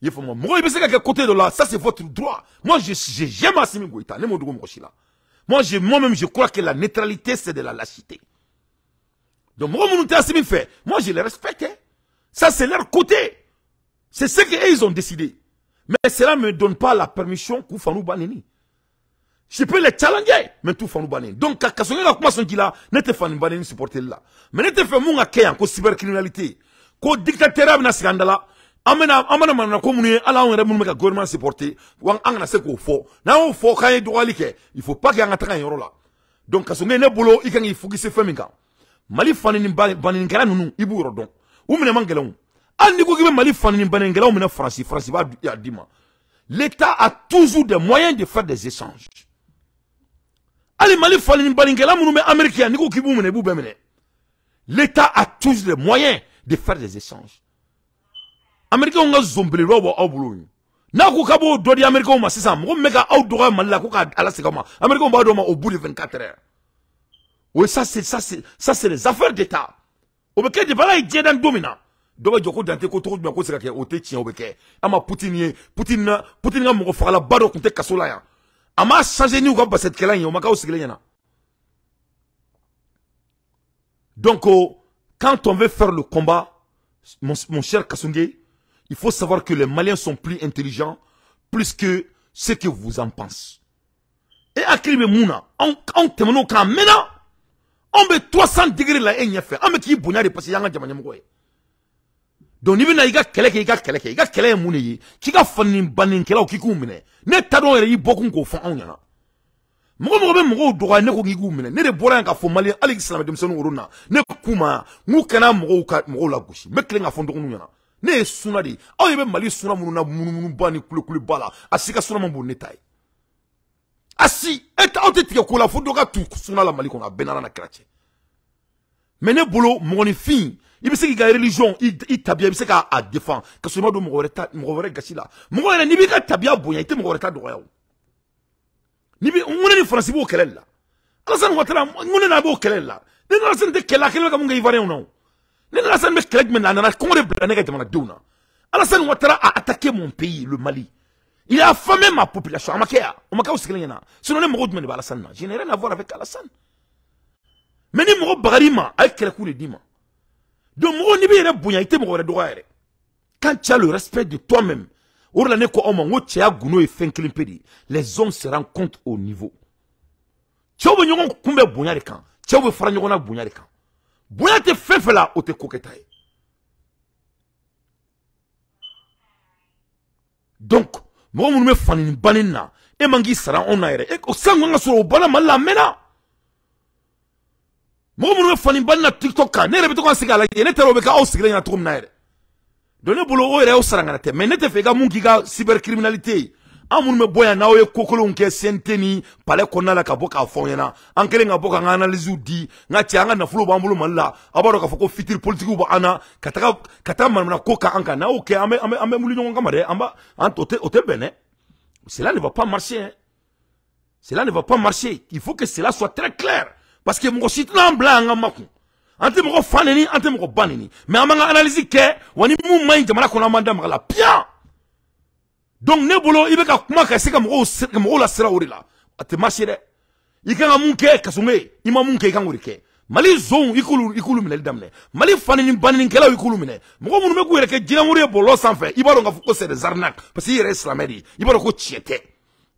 Il faut moi il à quel côté de là ça c'est votre droit. Moi j'aime Assimi Goïta ne modugo mochila. Moi-même je crois que la neutralité c'est de la lâcheté. Donc moi Assimi fait moi je les respecte. Ça c'est leur côté. C'est ce qu'ils ont décidé. Mais cela ne me donne pas la permission qu'on fanou baneni. Je peux les challenger mais tout fanou baneni. Donc quand on a commencé qui là n'était fanou baneni supporter là. Mais n'était fait mon accueil en cybercriminalité. Ko dictateur na scandale. Amena mana komuni ala on remun meka gouvernement supporter wan angana se ko fo na on fo kay droit like il faut pas que anga tra yoro là donc kasonge ne bolo ikangi focus feminka Mali fani ni baninkela nunu ibu rodon ou mene mangelon an ni ko ki Mali fani ni baninkela ou mene France va ya dima. L'État a toujours des moyens de faire des échanges. Ali Mali fani ni baninkela munu me américain ni ko ki bu mene bu be mene. L'État a toujours des moyens de faire des échanges. Américain nga zombele robo awbulu. Na ko kabo do di Américain ma sisa mo meka awdoga Mali ko ka ala sekama. Américain ba do ma au bout de 24 heures. Oui, ça c'est les affaires d'État. Au beké de bala idje dan domina. Doba joko dante ko to ko se ka o te tien au beké. Ama Poutine nga mo fala bado ko te kasola ya. Ama changer ni ko ba cette kela yo maka o sigile yana. Donc quand on veut faire le combat mon cher Kasungé, il faut savoir que les Maliens sont plus intelligents plus que ce que vous en pensez. Et Akribe Mouna, on temeno kan mena on be 300 degrés la enya fait. On be ki bonya de passer yanga jamanya mko. Donc ni bina iga kele mune yi. Ki ga fanin banin kela o ki ku mine. Ne tadon ere yi bokun ko fa onya na. Mko be mko doga ne ko ki ku mine. Ne de bora nga fo Mali ali islam dem sonu uruna. Ne kuma mu kana mko la gushi. Me kele nga fondo kunu yana. Ne suna di. Aw yebe Mali suna munu na munu bani kule bala. Asika suna mambo netai. Asi, et authentique ko la fodoga tout suna la Mali qu'on a benana na krache. Mais ne bolo moni fin, il se ki religion, il tabia il se ka a défend, que ce mot mo gore gachila. Mo gore ni bi ka tabia bonya ite mo gore ta do yawo. Ni bi ngone ni France bo kelela. Alasan watara ngone na bo kelela. Ne na san de kela ka mo ngai vare non. Ne na san me kelek men na ko re blané ka temana duna. Alasan watara a attaqué mon pays, le Mali. Il a affamé ma population. Sinon, les mots de Alassane. Je n'ai rien à voir avec Alassane. Mais les mots Barima, avec quel coup de dima. Donc, moi, on y a bouillon, quand tu as le respect de toi-même, les hommes se rendent compte au niveau. Tu as vu combien de bouillon de camp. Tu as vu Franyona bouillon de camp. Bouillon te fait là, ou te coquetaille. Donc, moi, je me fais une banane. Et mangi sera on aère. Et au sang, on a sur le banane, la mena. Moi, je me fais une banane TikTok. Ne répétons pas ce qu'il y a. Il est trop béca au sigle na trum naire. Donnez boulot au sarangate. Mais n'était fait qu'à mon giga cybercriminalité. Amun me boya na oye kokolon ke senteni pale konna la kaboka fonyana ankele nga boka nga analyse di nga tianga na fulo bambulu malla abaro ka foko fitir politique ba ana kata manna koka anka na oke ame mulino nga mare amba antote ote bene. Cela ne va pas marcher hein. Cela ne va pas marcher. Il faut que cela soit très clair parce que mon site na blanc nga maku ante mo faneni ante mo baneni mais amanga analyse ke wani mu mai jamana kona manda mala pia. Donc nebolo ibe ka kuma ka seka mo la sera orila ate marcher ikanga munke kasumé ima munke ikanga urike Mali zone ikulu mine damne Mali fanini banini kela ikulu mine mo munu me kuere ke jina muri bolo sanfé ibaro nga fuko c'est des arnaques parce que il reste la mairie ibaro ko chiete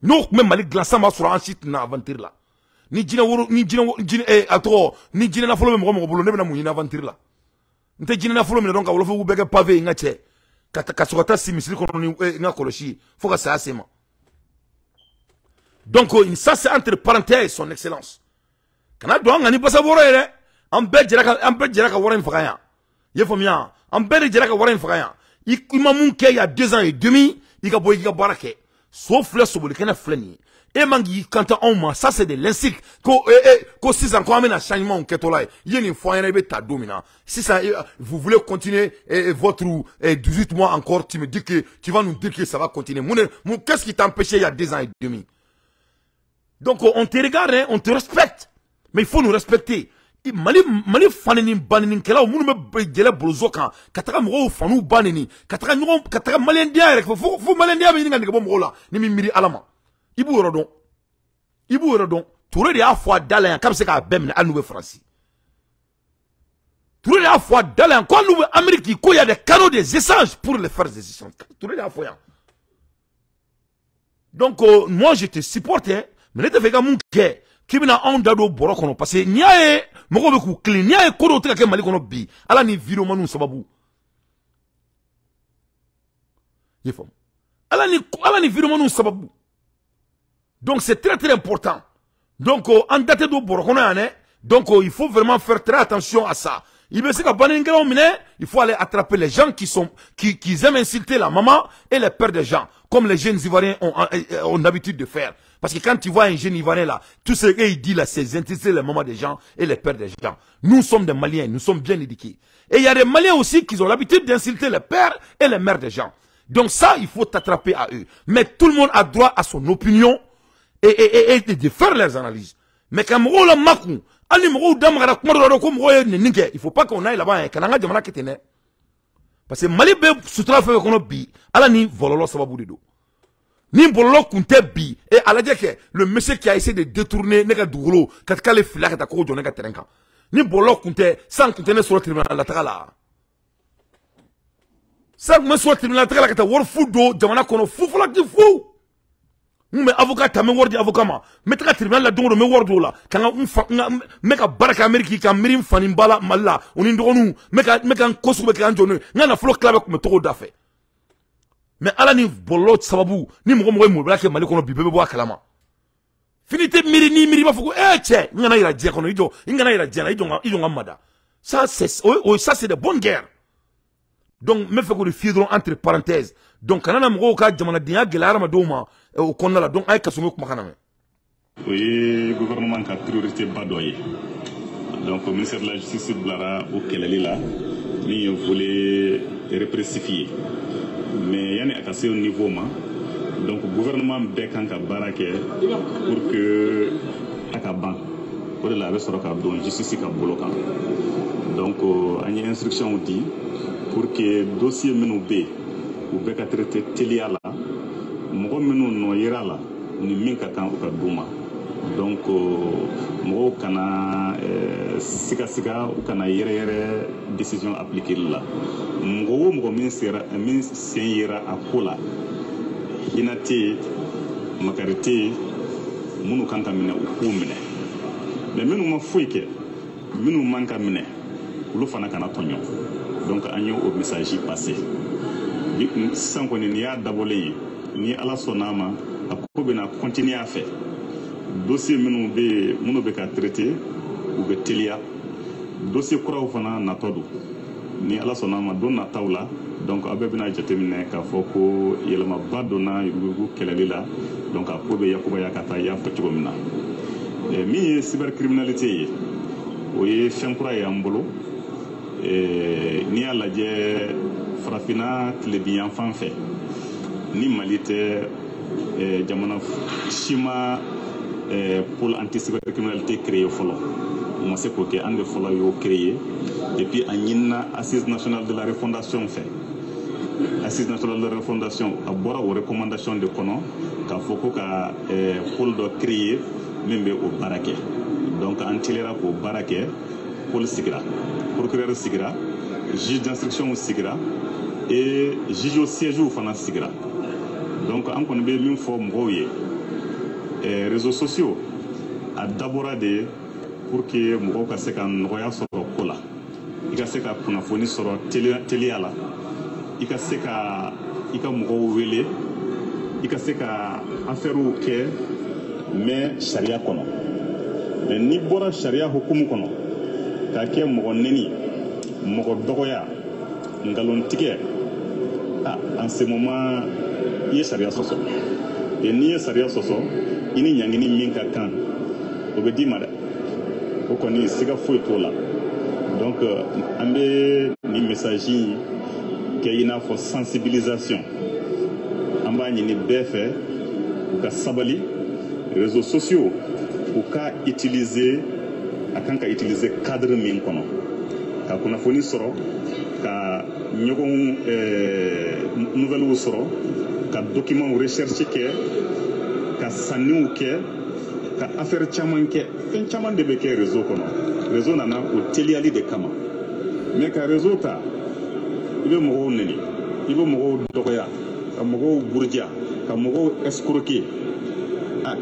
no même Mali glassa ma sur ensuite na aventure là ni jina woro ni jina atro ni jina na folo mo bolo ne na mu ni aventure là nte jina na folo mine donc wolo fu bege pavé ngache Kasokata si misili kono nga koloshi foka sa asema. Donc ça c'est entre parenthèses son excellence. Kana do ngani basa boro ere ambe jera ka wora mfakaya. Yefomia ambe jera ka wora mfakaya. Ima munke ya 2 ans et demi ika boy ika barake. Sauf le sobole kana flani. Et mangi quand on ça c'est de l'insulte ko 6 ans ko amena changement ketolai yeni foyena be ta domina si ça vous voulez continuer votre 18 mois encore tu me dis que tu vas nous dire que ça va continuer qu'est-ce qui t'a empêché il y a 2 ans et demi. Donc on te regarde hein, on te respecte mais il faut nous respecter. Mali fanini banini kela munu me jele bolozo kan kataka mo fanu banini kataka malien dia rek fo malien dia be ninga ngabo mo la ni mi miri alama. Ibu Rodon, Touré de a foi d'Alain, comme c'est qu'à Bemne, à Nouvelle France. Touré de a foi d'Alain, quand nous, Amérique, il y a des canaux des échanges pour les faire des échanges. Touré de a foi. Donc, moi, je te supporte, hein, mais ne te fais pas mon cœur, qui vient en dado borokono, parce que n'y a beaucoup clean, n'y a kodo te ka mali kono bi, ala ni vidéo manu sababu. Yefom. Ala ni vidéo manu sababu. Donc c'est très très important. Donc en date de borokono ane Donc il faut vraiment faire très attention à ça. Il faut aller attraper les gens qui aiment insulter la maman et les pères des gens, comme les jeunes Ivoiriens ont l'habitude de faire. Parce que quand tu vois un jeune Ivoirien là, tout ce qu'il dit là, c'est insulter les mamans des gens et les pères des gens. Nous sommes des Maliens, nous sommes bien éduqués. Et il y a des Maliens aussi qui ont l'habitude d'insulter les pères et les mères des gens. Donc ça, il faut t'attraper à eux. Mais tout le monde a droit à son opinion et de faire leurs analyses. Mais quand on a makou, il ne faut pas qu'on aille là-bas. Parce que Mali sutra fait qu'on bi, ala ni vololo sababu de do. Ni vololo kunte bi et ala dire que le monsieur qui a essayé de détourner nega dougolo, katika le fila kata ko jonne ka terenka. Ni vololo kunte sans kunte ne sur le tribunal la takala. Sans me sur le tribunal la takala kata wor fu do jamana kono fu fula ki fu. Mais avocat ta me wordi avocat ma mettra tribunal la dongo me wordo la kanga meka baraka ameriki ka mirim fanimbala malla oni ndonu meka kosu meka njonu ngana flo club ko me to dafe mais ala ni bolot sababu ni mo mo blake mali kono bibebe bo akalama finité miri ba fuko che ngana ira je kono ijo ngana ira je na ijo ngamada ça c'est ça c'est de bonne guerre. Donc me fait que le fiedron entre parenthèses donc kanana mo ka jamana dinya gelara ma doma au konna donc ay kasumi ko makana. Oui, gouvernement a priorité badoye. Donc le ministère de la Justice blara au Kelalila ni voulait répressifier. Mais yani akase au niveau ma donc gouvernement bekanka barake pour que akaban pour la resoroka donc justice ka boloka. Donc any instruction dit pour que dossier menu B ou beka traité teliala mo menu no yirala ni minka kan ka duma. Donc mo kana sika ou kana yere décision appliquée là mo ministère yera akola inati makarité munu kan kamina ou mine mais menu ma fuike menu manka mine lu fana kana tonyo donc agno au message passé sans qu'on y a d'abolé ni ala sonama akobena continuer à faire dossier munu be ka traité ou be telia dossier kuraw fana natodu ni ala sonama don natawla donc abebina jatemine ka foko yelama badona yugo kelalila donc akobe yakuba yakata ya fatugomina mi cybercriminalité o ye fenkura ya mbolo ni ala je farafina tlebiyan fanfɛ ni malite jamana shima pôle anti-cybercriminalité créé folo on sait que an de folo yo créé depuis anina assise nationale de la refondation fait assise nationale de la refondation a bora aux recommandations de kono ka foko ka pôle de créé même au baraké donc antilera ko baraké pôle sigra procureur sigra juge d'instruction au sigra et juge au siège au fana sigra. Donc on connaît bien forme réseaux sociaux a d'abord pour que mo ka se kan noya soro kola ika se ka kuna foni soro télé ala ika se ka ika mo wele ika se ka affaire ou ke mais sharia kono mais ni bora sharia hukumu kono ka ke mo neni mo dogoya ngalon tike en ce moment il y a sharia soso et ni sharia soso ini nyangini minka kan obedi mada o koni siga foi tola donc ambe ni message que ina fo sensibilisation amba ni befe ka sabali réseaux sociaux ou ka utiliser akanka utiliser cadre min kono ka kuna foni soro ka nyogon nouvelle ou soro ka document recherche ke ka sanu ke ka affaire chaman ke fen chaman de beke réseau kono réseau nana o teliali de kama mais ka réseau ta ibe mo neni ibe mo dogoya ka mo burja ka mo escroquer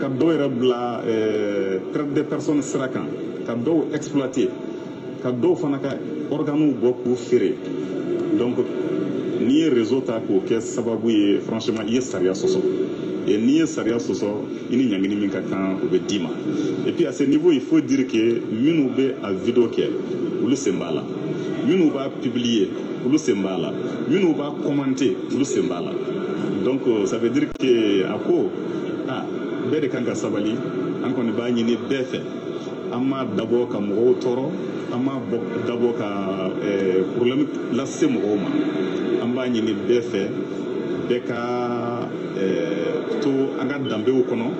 ka do rabla traite de personnes serakan ka do exploiter ka do fanaka organu boku féré donc ni réseau ta ko ke sababu franchement yes saria soso et ni Saria Soso, il n'y a ni Minkakan ou Dima. Et puis à ce niveau, il faut dire que Minoube a vidéo qu'elle, ou le Sembala. Minoube a publié, ou le Sembala. Minoube a commenté, ou le Sembala. Donc ça veut dire que à quoi Bede Kanka Sabali, encore ne va ni Befe. Ama d'abord comme Rotoro, Ama d'abord comme problème la Semoma. Amba ni Befe, Beka to anga dambe au kono,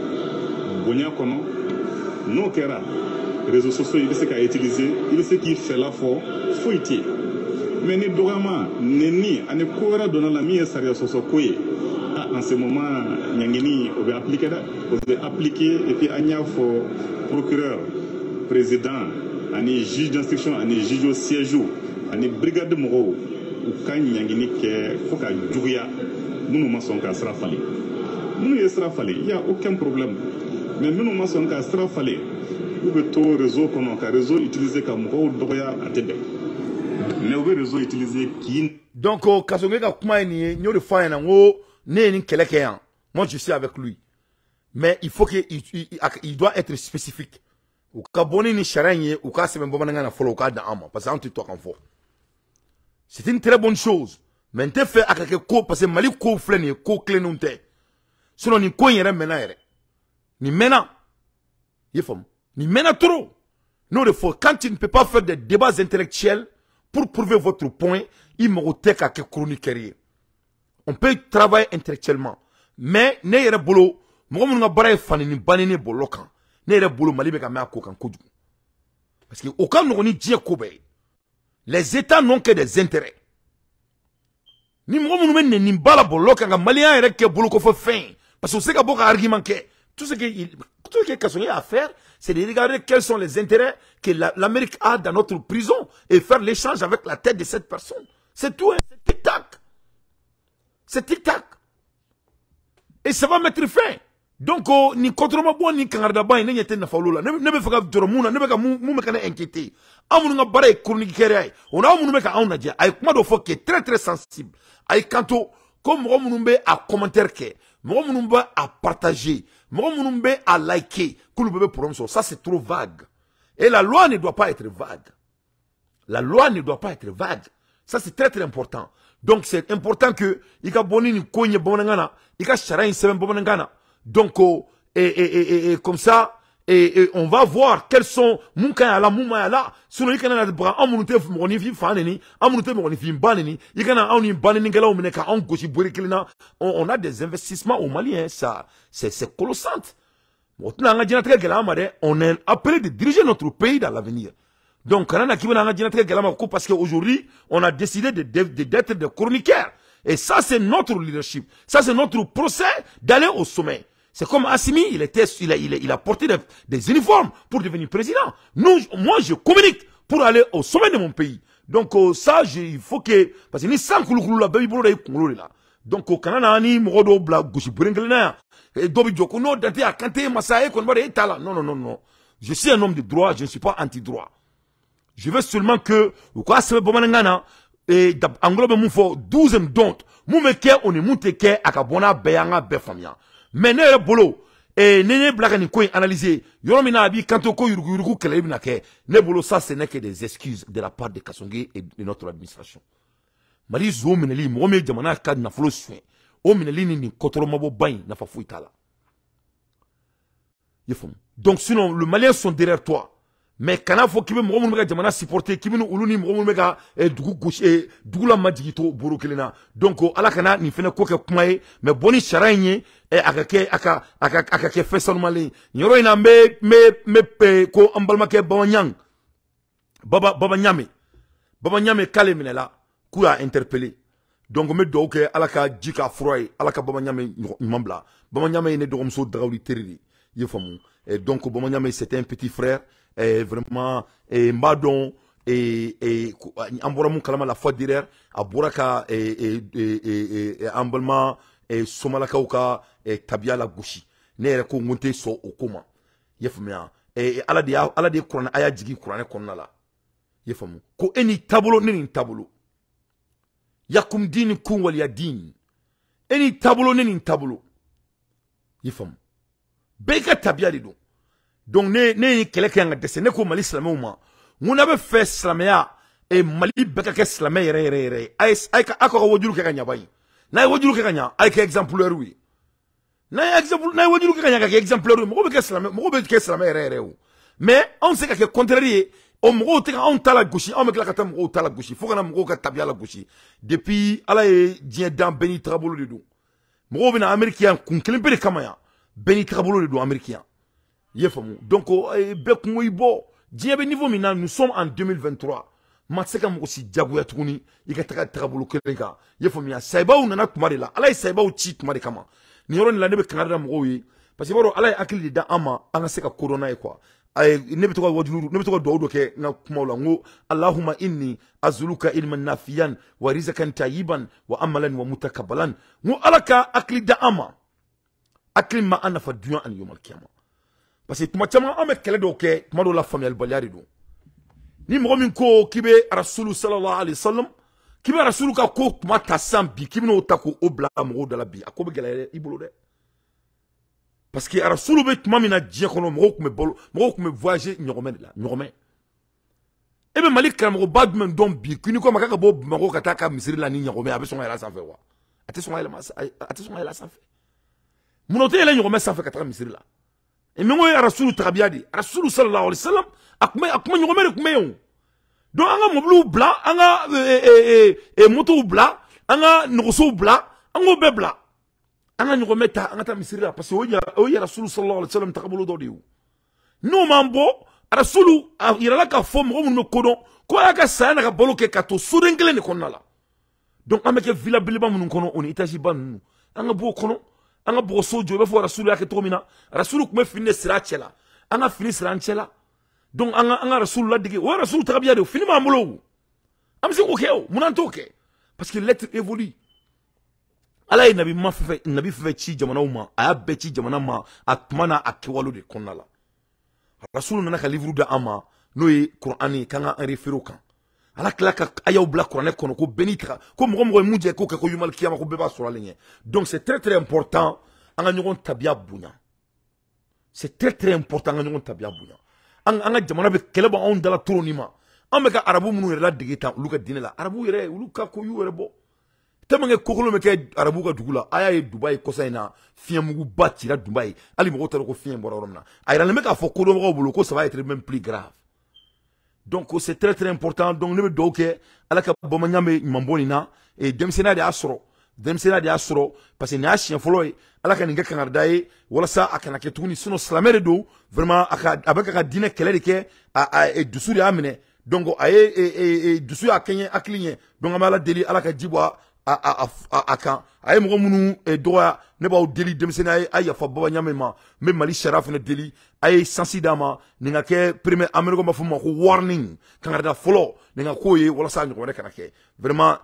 Bonia kono, non kera. Réseaux sociaux, il sait qu'à utiliser, il sait qu'il fait la foi, faut y tirer. Mais ni Dorama, ni ane Kora donna la mie Saria Soso Koye. En ce moment, Nyangini, on va appliquer, et puis Anya faut procureur, président, ani juge d'instruction, ani juge au siège, ani brigade de Moro, ou quand Nyangini qui faut qu'à Djouria, nous nous sommes qu'à Srafali. Nous y Srafali, il n'y a aucun problème. Mais nous nous sommes qu'à Srafali. Ou que tout réseau qu'on a, qu'un réseau utilisé comme Moro, Doria à Tébé. Mais au réseau utilisé qui. Donc, Kasongeka Kumaini, nous le faisons, moi je suis avec lui. Mais il faut qu'il doit être spécifique. Ou kaboni ni charanye ou ka sebe mbomanga na follow ka da ama parce que on te toque en fort. C'est une très bonne chose. Mais on te fait akake ko parce que mali ko fleni ko clé non te. Sinon ni ko yere mena yere. Ni mena. Yefom. Ni mena trop. Non de faut quand tu ne peux pas faire des débats intellectuels pour prouver votre point, il me retèque à que chroniquerier. On peut travailler intellectuellement. Mais, ne yere bolo, moi, mon bara fani ni banene bolokan. Ne yere bolo, mali beka me akokan kodu. Parce que, aucun nous ni djie kobe. Les États n'ont que des intérêts. Ni moi, mon men ni bala bolokan, nga malien yere ke bolo ko fin. Parce que, on sait qu'il y a beaucoup d'arguments que, tout ce que Kasonye a à faire, c'est de regarder quels sont les intérêts que l'Amérique a dans notre prison et faire l'échange avec la tête de cette personne. C'est tout, hein, c'est tic-tac. C'est tic-tac. Et ça va mettre fin. Donc, ni contre ma bonne, ni kangardaban, ni yete na faulula. Ne me faka doromuna, ne me ka mou kana inquiété. Amounu nga bara chronique kere. On a amounu me ka aouna dia. Ay kuma do fo qui est très très sensible. Ay kanto, comme moumbe à commentaire ke, moumbe à partager, moumbe à liker, koulou bébé pour ça. Ça c'est trop vague. Et la loi ne doit pas être vague. La loi ne doit pas être vague. Ça c'est très très important. Donc c'est important que ika boni ni konye bonangana, ika charain seven bonangana. Donc comme ça on va voir quels sont munka ala muma ala sinon ika na bra amunute moni fi faneni amunute moni fi baneni ika na oni baneni ngala o meneka on goshi borikilina on a des investissements au Mali hein, ça c'est colossal. On est appelé de diriger notre pays dans l'avenir. Donc, parce qu'aujourd'hui, on a décidé d'être des chroniqueurs. Et ça, c'est notre leadership. Ça, c'est notre procès d'aller au sommet. C'est comme Assimi, il a porté des uniformes pour devenir président. Moi, je communique pour aller au sommet de mon pays. Donc, ça, il faut que, parce que ni sans kouloukoulou la, baby bolo là. Donc, au Canada, ni morodo bla, gouchi bringlena, et dobi djoko, no, dante a kanté, masae, kon bade etala. Non. Je suis un homme de droit, je ne suis pas anti-droit. Je veux seulement que, ou quoi, c'est bon manangana, et d'englobe mon fort, 12e dont, moumeke, on est mouteke, akabona, beyanga, befamia. Mais ne bolo, et nene blagani koy analysé, yoromina abi, kantoko yurugu kelebina ke, ne bolo, ça, ce n'est que des excuses de la part de Kasonge et de notre administration. Mali zo mineli, mwome jamana kad na folo soin. O mineli ni kotoro mabo bain na fa fouitala. Donc sinon, les Maliens sont derrière toi. Mais quand il faut qu'il me mette jamana supporter, qu'il me uluni me mette dugu gauche et dugu la majigito borokelena. Donc ala kana ni fene koke kumae, mais boni charagne et akake fait son malin. Nyoro ina me ko ambalma ke bawanyang. Baba nyame kale minela. Kou a interpellé. Donc, me doke alaka jika froy, alaka Bamanyame mambla. Bamanyame ne dormso draouli terri. Et donc, Bamanyame c'était un petit frère. Et vraiment, et Mbadon, et Amboramou Kalama la fois derrière, à Boraka, et Ambalma, et Somalakauka, et Tabia la Gouchi. Ne ko monte so okoma. Yefumia. Et ala de Kurana, aya jigi Kurana konala. Yefumu. Ko eni tabolo, nini tabolo. Yakum dini kun wali ya dini. Eni tabolo neni tabolo. yifam beka tabia de do donc ne kele ke nga dese ne ko mali islamé ma nguna be fe islamia e mali beka ke islamé yere ay ka akoko wojulu ke kanya bay na wojulu ke kanya ay ke exemplaire wi na wojulu ke kanya ke exemplaire mo be ke islamé yere mais on sait que contraire o mo te on tala gauche on me la kata mo tala gauche faut que mo ka tabia la gauche depuis ala e dien dans beni trabolo de do mo be na américain kun kelen be kamaya beni trabolo de do américain yefamu donc be ko ibo dien be niveau mina nous sommes en 2023 matseka mo si jagoya tukuni ikataka trabolo kelenga yefamu ya saiba unana kumare la ala saiba u chi kumare kama ni yoro ni la ne be kanada mo yi parce que baro ala akili da ama anga seka corona e quoi ay nebi to wajulu nebi to do ke na kumawla ngo allahumma inni azuluka ilman nafiyan wa rizqan tayyiban wa amalan wa mutakabbalan ngo alaka akli da ama akli ma ana fa dunya an yawm al-qiyamah parce que tuma chama ame kele do ke tuma do la famille baliari do ni mo min ko kibe rasul sallallahu alaihi wasallam kibe rasul ka ko tuma tasambi kibino tako obla mo do la bi akobe gele ibolo de parce que Rasoulou be mamina djé kono mo ko me voyager nyogomé la nyogomé e be malik kam ko bad men don bi kuni ko makaka bo mako kataka misiri la ni nyogomé abe songa la sanfé wa ate songa la sanfé munote la nyogomé sanfé kataka misiri la e mengo ya Rasoulou tabiadi Rasoulou sallallahu alayhi wasallam akuma nyogomé re kumeyo donc anga moblu blanc anga moto blanc anga noso blanc anga be blanc anga nyugo meta anga ta misira parce que oya rasul sallallahu alaihi wasallam takabulu do diu no mambo rasulu irala ka fo mo mun kodon ko aka sana ka boloke ka to surengle ni konala donc ameke villa biliba mun kono on itaji ban anga bo kono anga bo sojo be fo rasulu yake to mina rasulu kuma finne sirachela anga fini sirachela donc anga rasulu la dige wa rasulu takabiya de fini mamolo am se ko keo munantoke parce que l'être évolue ala ye nabi fe ci jamana ma aya be ci jamana ma atmana akiwalu de konala rasul nana ka livre da ama no ye qur'ani kanga en référo kan ala kla ka ayaw bla qur'ani kono ko benitra ko mo muje ko yumal kiyama ko beba sur la ligne donc c'est très important anga nyogon tabia bunya c'est très important anga nyogon tabia bunya anga jamana be keleba on dala tronima ameka arabu munu la digita luka dinela arabu yere luka ko yu yere bo temange kokolo meke arabu ka dugula aya ye Dubai kosaina fiamugu batira Dubai ali mo taro ko fiem bororomna ayra le meka fo kodo mo bolo ko ça va être même plus grave donc c'est très important donc ne do ke ala ka boma nyame mamboni na e demsena de asro parce que na chien foloy ala ka ninga kanardaye wala sa akana ke tuni sino slamere do vraiment aka abaka ka dine kele de ke e dusuri amene donc aye dusuri akenye aklinye donc amala deli ala ka jibwa kan ay mo munu droit ne ba deli demsena ay fa baba nyame ma me mali sharaf ne deli ay sensidama ninga ke premier americo ma fuma ko warning kan da folo ninga ko ye wala sa nyoko ne kanake vraiment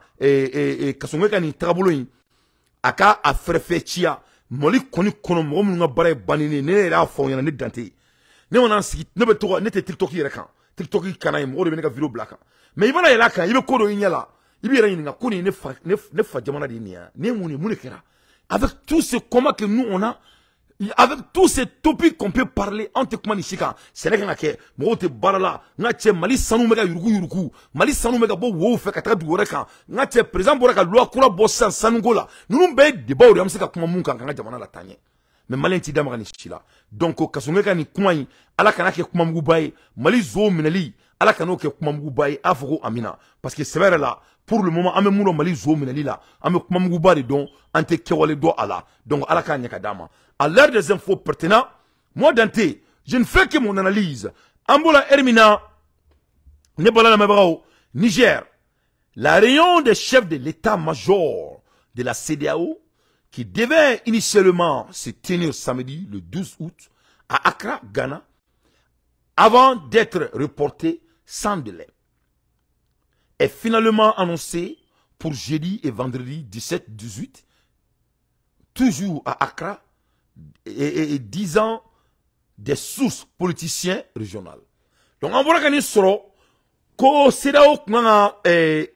kasonge kan trabulo yin aka afrefechia moli koni kono mo munu nga bare banini ne ra fo yana ne dante ne wona sigi ne be to ne te tiktok yere kan tiktok kanay mo de ne ka video blaka mais ibana yela kan ibe kodo yinyala ibira yinga kuni ne fa jamana di nia ne muni kera avec tout ce comment que nous on a avec tous ces topics qu'on peut parler entre comment nishika c'est là que mo te barala ngache mali sanu mega yuruku mali sanu mega bo wo fe katra du reka ngache président boraka loi kura bossa sanugola nous be de ba ori amsika kuma munka nga jamana la tanye mais mali ti dama nishila donc kasungeka ni kumai ala kana ke kuma mugubai mali zo minali ala kano ke kuma mugubai afoko amina parce que c'est vrai là pour le moment ame muno mali zo minali la ame kuma mugubari donc ante kewale do ala donc ala ka nyaka dama à l'heure des infos pertinentes moi Dante je ne fais que mon analyse ambola hermina ne bala la mabao Niger la réunion des chefs de l'état-major de la CEDEAO qui devait initialement se tenir samedi le 12 août à Accra, Ghana, avant d'être reporté sans délai, est finalement annoncé pour jeudi et vendredi 17-18, toujours à Accra, et disant des sources politiciennes régionales. Donc, on voit qu'il sera que c'est là où on a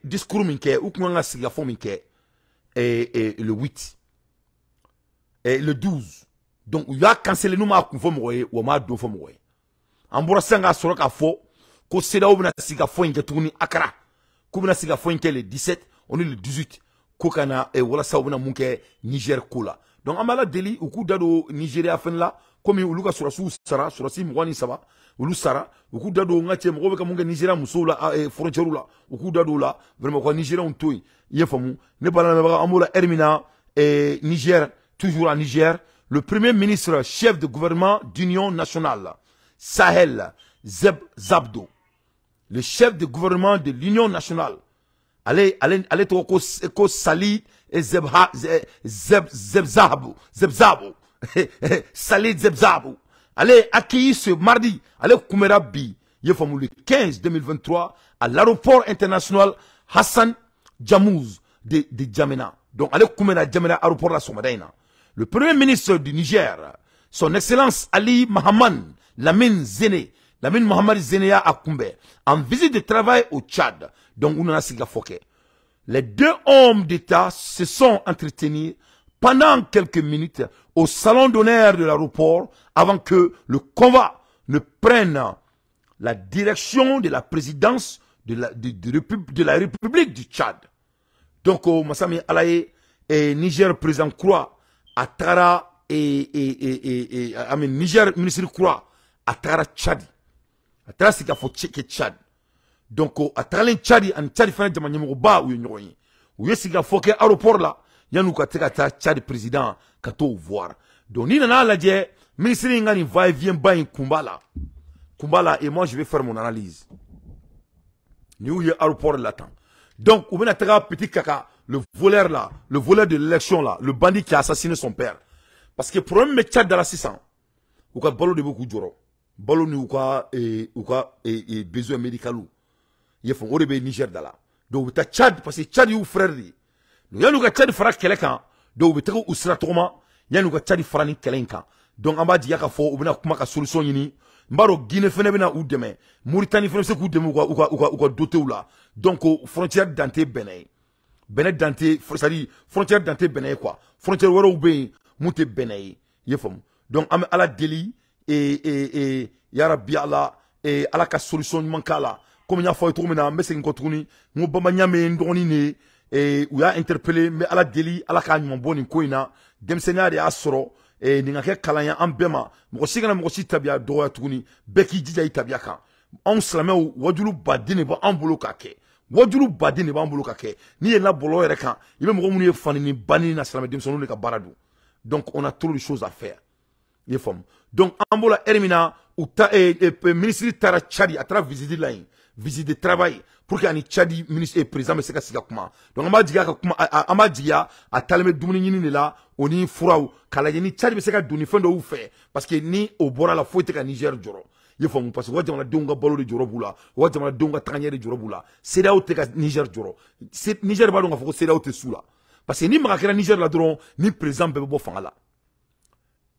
discours minke, où on a sigafon minke, le 8. Et le 12 Donc il y a cancellé nous ma kunfo moye ou ma do fo moye. Ambora sanga soro ka fo ko CEDEAO bina siga fo inke tuni Accra. Ko bina siga fo inke le 17, on est le 18. Ko kana e wala sa bina munke Niger kola. Donc amala deli uku dado Nigeria fen la comme uluka surasu sara surasi mwani saba ulu sara uku dado ngache mko beka munke Nigeria musola frontière la uku dado la vraiment ko Nigeria on toy yefamu ne bala na baka amola Hermina Niger toujours en Niger. Le premier ministre chef de gouvernement d'Union nationale, Sahel Zabdo, le chef de gouvernement de l'Union nationale, allez ko Salid Zebzabo, Salid Zebzabo, allez accueillir ce mardi, allez Koumerabi, le 15 2023 à l'aéroport international Hassan Djamouz de Djamena. Donc allez Koumera Djamena aéroport la Somadaina. Le premier ministre du Niger, son excellence Ali Mahaman Lamine Mohamed Zenea Akoumbe, en visite de travail au Tchad, donc on a siga foke. Les deux hommes d'État se sont entretenus pendant quelques minutes au salon d'honneur de l'aéroport avant que le convoi ne prenne la direction de la présidence de la République du Tchad. Donc, Massami Alaye et Niger président Croix Atara Niger ministre Croix Atara Tchad. Atara c'est qu'il faut checker Tchad. Donc Atara len Tchad en Tchad fait de manière ba ou yoy. Ou yesi qu'il faut que aéroport là, yanu ka teka Tchad président kato voir. Donc ni nana la die ministre ngani va et vient ba Kumbala. Kumbala et moi je vais faire mon analyse. Ni où y aéroport l'attend. Donc ou bien Atara petit kaka le voleur là, le voleur de l'élection là, le bandit qui a assassiné son père. Parce que pour un Tchad dans la 600, ou ka balo de beaucoup d'oro, balo ni ou ka besoin médical il faut orebe Niger dala. Donc ta Tchad parce que Tchad you frère di. Donc yanu ka Tchad fara keleka, donc be teko usra toma, yanu ka Tchad fara ni kelenka. Donc amba di yaka fo ubina kuma ka solution yini. Mbaro Guinée fene bena ou demain, Mauritanie fene se ku demain ou ka doté ou là. Donc frontière d'anté Benin. Benin Dante, c'est-à-dire frontière Dante Benin quoi. Frontière waro be monte Benin. Yefom. Donc am ala deli et ya rabbi ala et ala ka solution mankala. Comme ya faut trop mena messe nkotruni, ngo bamba nyame ndoni ne et ou ya interpellé mais ala deli ala ka nyom boni koina, dem senari asoro et ninga ke kalanya ambema. Mo sigana mo sitabia do atuni, beki jija itabia kan. On slame ou wadulu badine ba ambulo kake. Wajulu badi ne bambulu kake ni la bolo yere kan ibe mo munu fani ni bani na salama demsonu ne ka baradu. Donc on a trop de choses à faire. Yefom. Donc ambola Hermina ou ministre Tara Tchadi à travers visite line, visite de travail pour qu'il y ait Tchadi ministre et président mais c'est ka siga kuma. Donc amadiya a talme dumuni ni la oni furaw kala ni Tchadi mais c'est ka duni fendo ou fait parce que ni au bora la faut ka Niger joro. Yefom parce que wajama donga balo de joro bula, wajama donga tanya de joro bula. CEDEAO te ka Niger joro. Niger ba donga foko CEDEAO te soula. Parce que ni makakera Niger la dron ni président bebe bo fangala.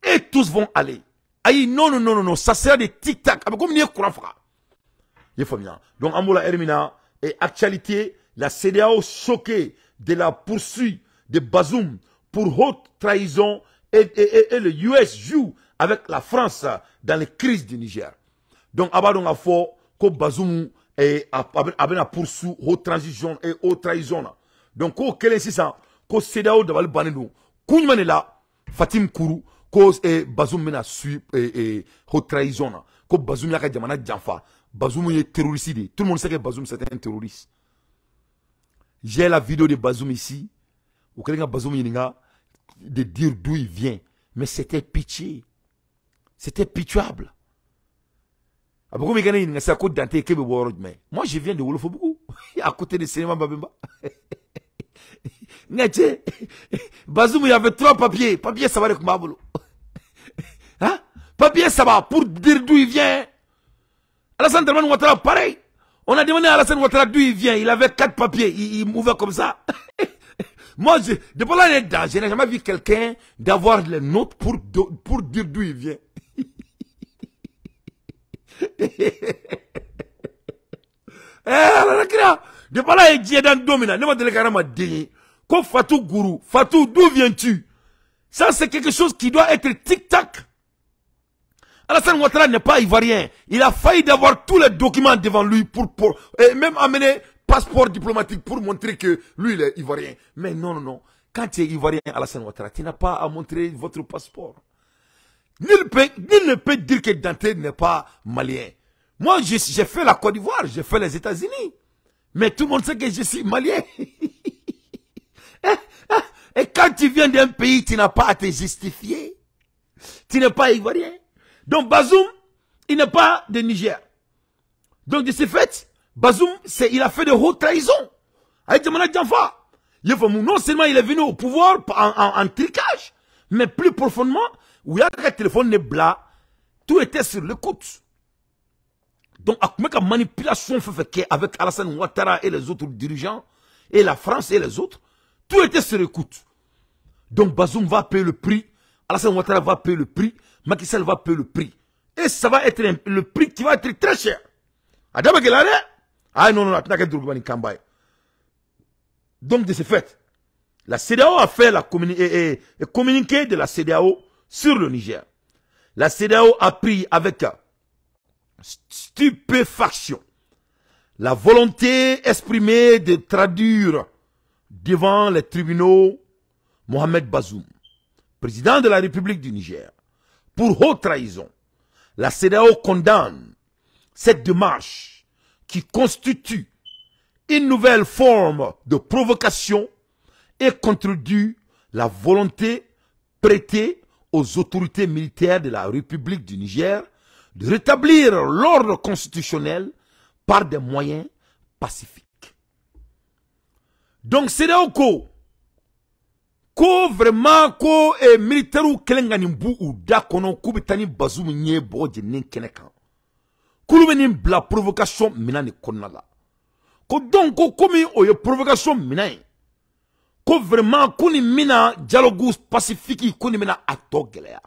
Et tous vont aller. Aïe, non, ça sert des tic-tac. Comme ni courant fera. Donc, Amoula Hermina, et actualité, la CEDEAO choquée de la poursuite de Bazoum pour haute trahison et le US joue avec la France dans les crises du Niger. Donc, Abadon a fort que Bazoum a poursuit haute transition et haute trahison. Donc, quel est ça? Que CEDEAO devait le banner. Kounmanela, Fatim Kourou, cause Bazoum mena su haute trahison. Que Bazoum yaka jamana janfa. Bazoum est terroriste. Tout le monde sait que Bazoum c'est un terroriste. J'ai la vidéo de Bazoum ici. Ou quelqu'un Bazoum yinga de dire d'où il vient. Mais c'était pitié. C'était pitoyable. Moi je viens de Wolofobougou. À côté de cinéma Babemba. Bazoum il y avait 3 papiers. Papier ça va avec Mabolo. Hein? Papier ça va pour dire d'où il vient. Alassane Dramane Ouattara pareil. On a demandé à Alassane Ouattara d'où il vient. Il avait 4 papiers. Il mouvait comme ça. Moi, depuis là, je n'ai jamais vu quelqu'un d'avoir les notes pour dire d'où il vient. Depuis là, il dit dans Domina. Ne m'a dit que Fatou Gourou. Fatou, d'où viens-tu? Ça, c'est quelque chose qui doit être tic-tac. Alassane Ouattara n'est pas ivoirien. Il a failli d'avoir tous les documents devant lui et même amener passeport diplomatique pour montrer que lui, il est ivoirien. Mais non, non, non. Quand tu es ivoirien, Alassane Ouattara, tu n'as pas à montrer votre passeport. Nul ne peut dire que Dante n'est pas malien. Moi, j'ai fait la Côte d'Ivoire, j'ai fait les États-Unis. Mais tout le monde sait que je suis malien. Et quand tu viens d'un pays, tu n'as pas à te justifier. Tu n'es pas ivoirien. Donc Bazoum, il n'est pas de Niger. Donc de ce fait, Bazoum, il a fait de hautes trahisons. Avec Djamana Djanfa. Non seulement il est venu au pouvoir en tricage, mais plus profondément, où il y a un téléphone de blas, tout était sur l'écoute. Donc, avec la manipulation fait avec Alassane Ouattara et les autres dirigeants, et la France et les autres, tout était sur l'écoute. Donc, Bazoum va payer le prix, Alassane Ouattara va payer le prix, Macky Sall va payer le prix. Et ça va être le prix qui va être très cher. Adama Gelare? Ah non, non, non, donc, de ce fait, la CEDEAO a fait la communiqué de la CEDEAO sur le Niger. La CEDEAO a pris avec stupéfaction la volonté exprimée de traduire devant les tribunaux Mohamed Bazoum, président de la République du Niger, pour haute trahison. La CEDEAO condamne cette démarche qui constitue une nouvelle forme de provocation et contredit la volonté prêtée aux autorités militaires de la République du Niger de rétablir l'ordre constitutionnel par des moyens pacifiques. Donc c'est là ko vraiment ko militaire ou kelengani mbu ou da kono ko bitani Bazoum nye boje nen kenekan. Kulu beni bla provocation minani konala. Ko donc ko komi oye provocation minai. Ko vraiment kuni mina dialogue pacifique kuni mina ato gelea.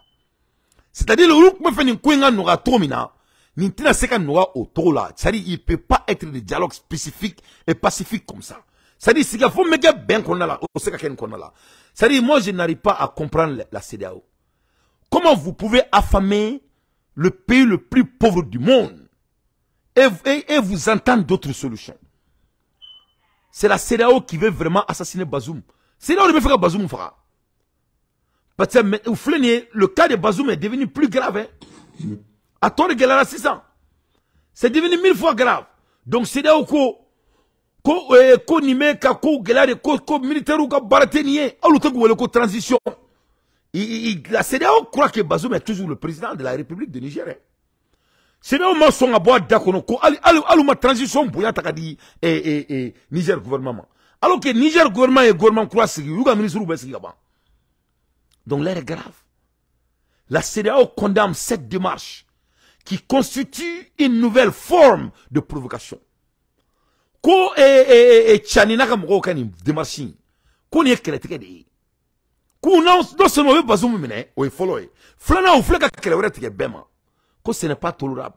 C'est-à-dire, le groupe me fait une couinga n'aura trop mina, n'intina seka n'aura autour là. C'est-à-dire, il ne peut pas être de dialogue spécifique et pacifique comme ça. C'est-à-dire, s'il faut me dire bien qu'on a là, au seka ken qu'on a là. C'est-à-dire, moi, je n'arrive pas à comprendre la CEDEAO. Comment vous pouvez affamer le pays le plus pauvre du monde et vous entendre d'autres solutions? C'est la CEDEAO qui veut vraiment assassiner Bazoum. C'est là où il veut faire Bazoum fera. Parce que le cas de Bazoum est devenu plus grave. Hein? À tort de Galara 600. C'est devenu 1000 fois grave. Donc c'est là où ko nime ka ko Galara ko militaire ou ka baratenier. A l'autre ko transition. La CEDEAO croit que Bazoum est toujours le président de la République de Niger. Hein? C'est là où ma son à boire d'akono ko aluma transition bouya takadi Niger gouvernement. Alors que Niger gouvernement et gouvernement croient que Yuga ministre ou Bessi Gaba. Donc l'air est grave. La CEDEAO condamne cette démarche qui constitue une nouvelle forme de provocation. Ko Tchanina comme Rokani démarche. Ko n'y est que les Ko non seulement Bazoum mene ou follow. Flana ou fleka kelewre teke bema. Ko ce n'est pas tolérable.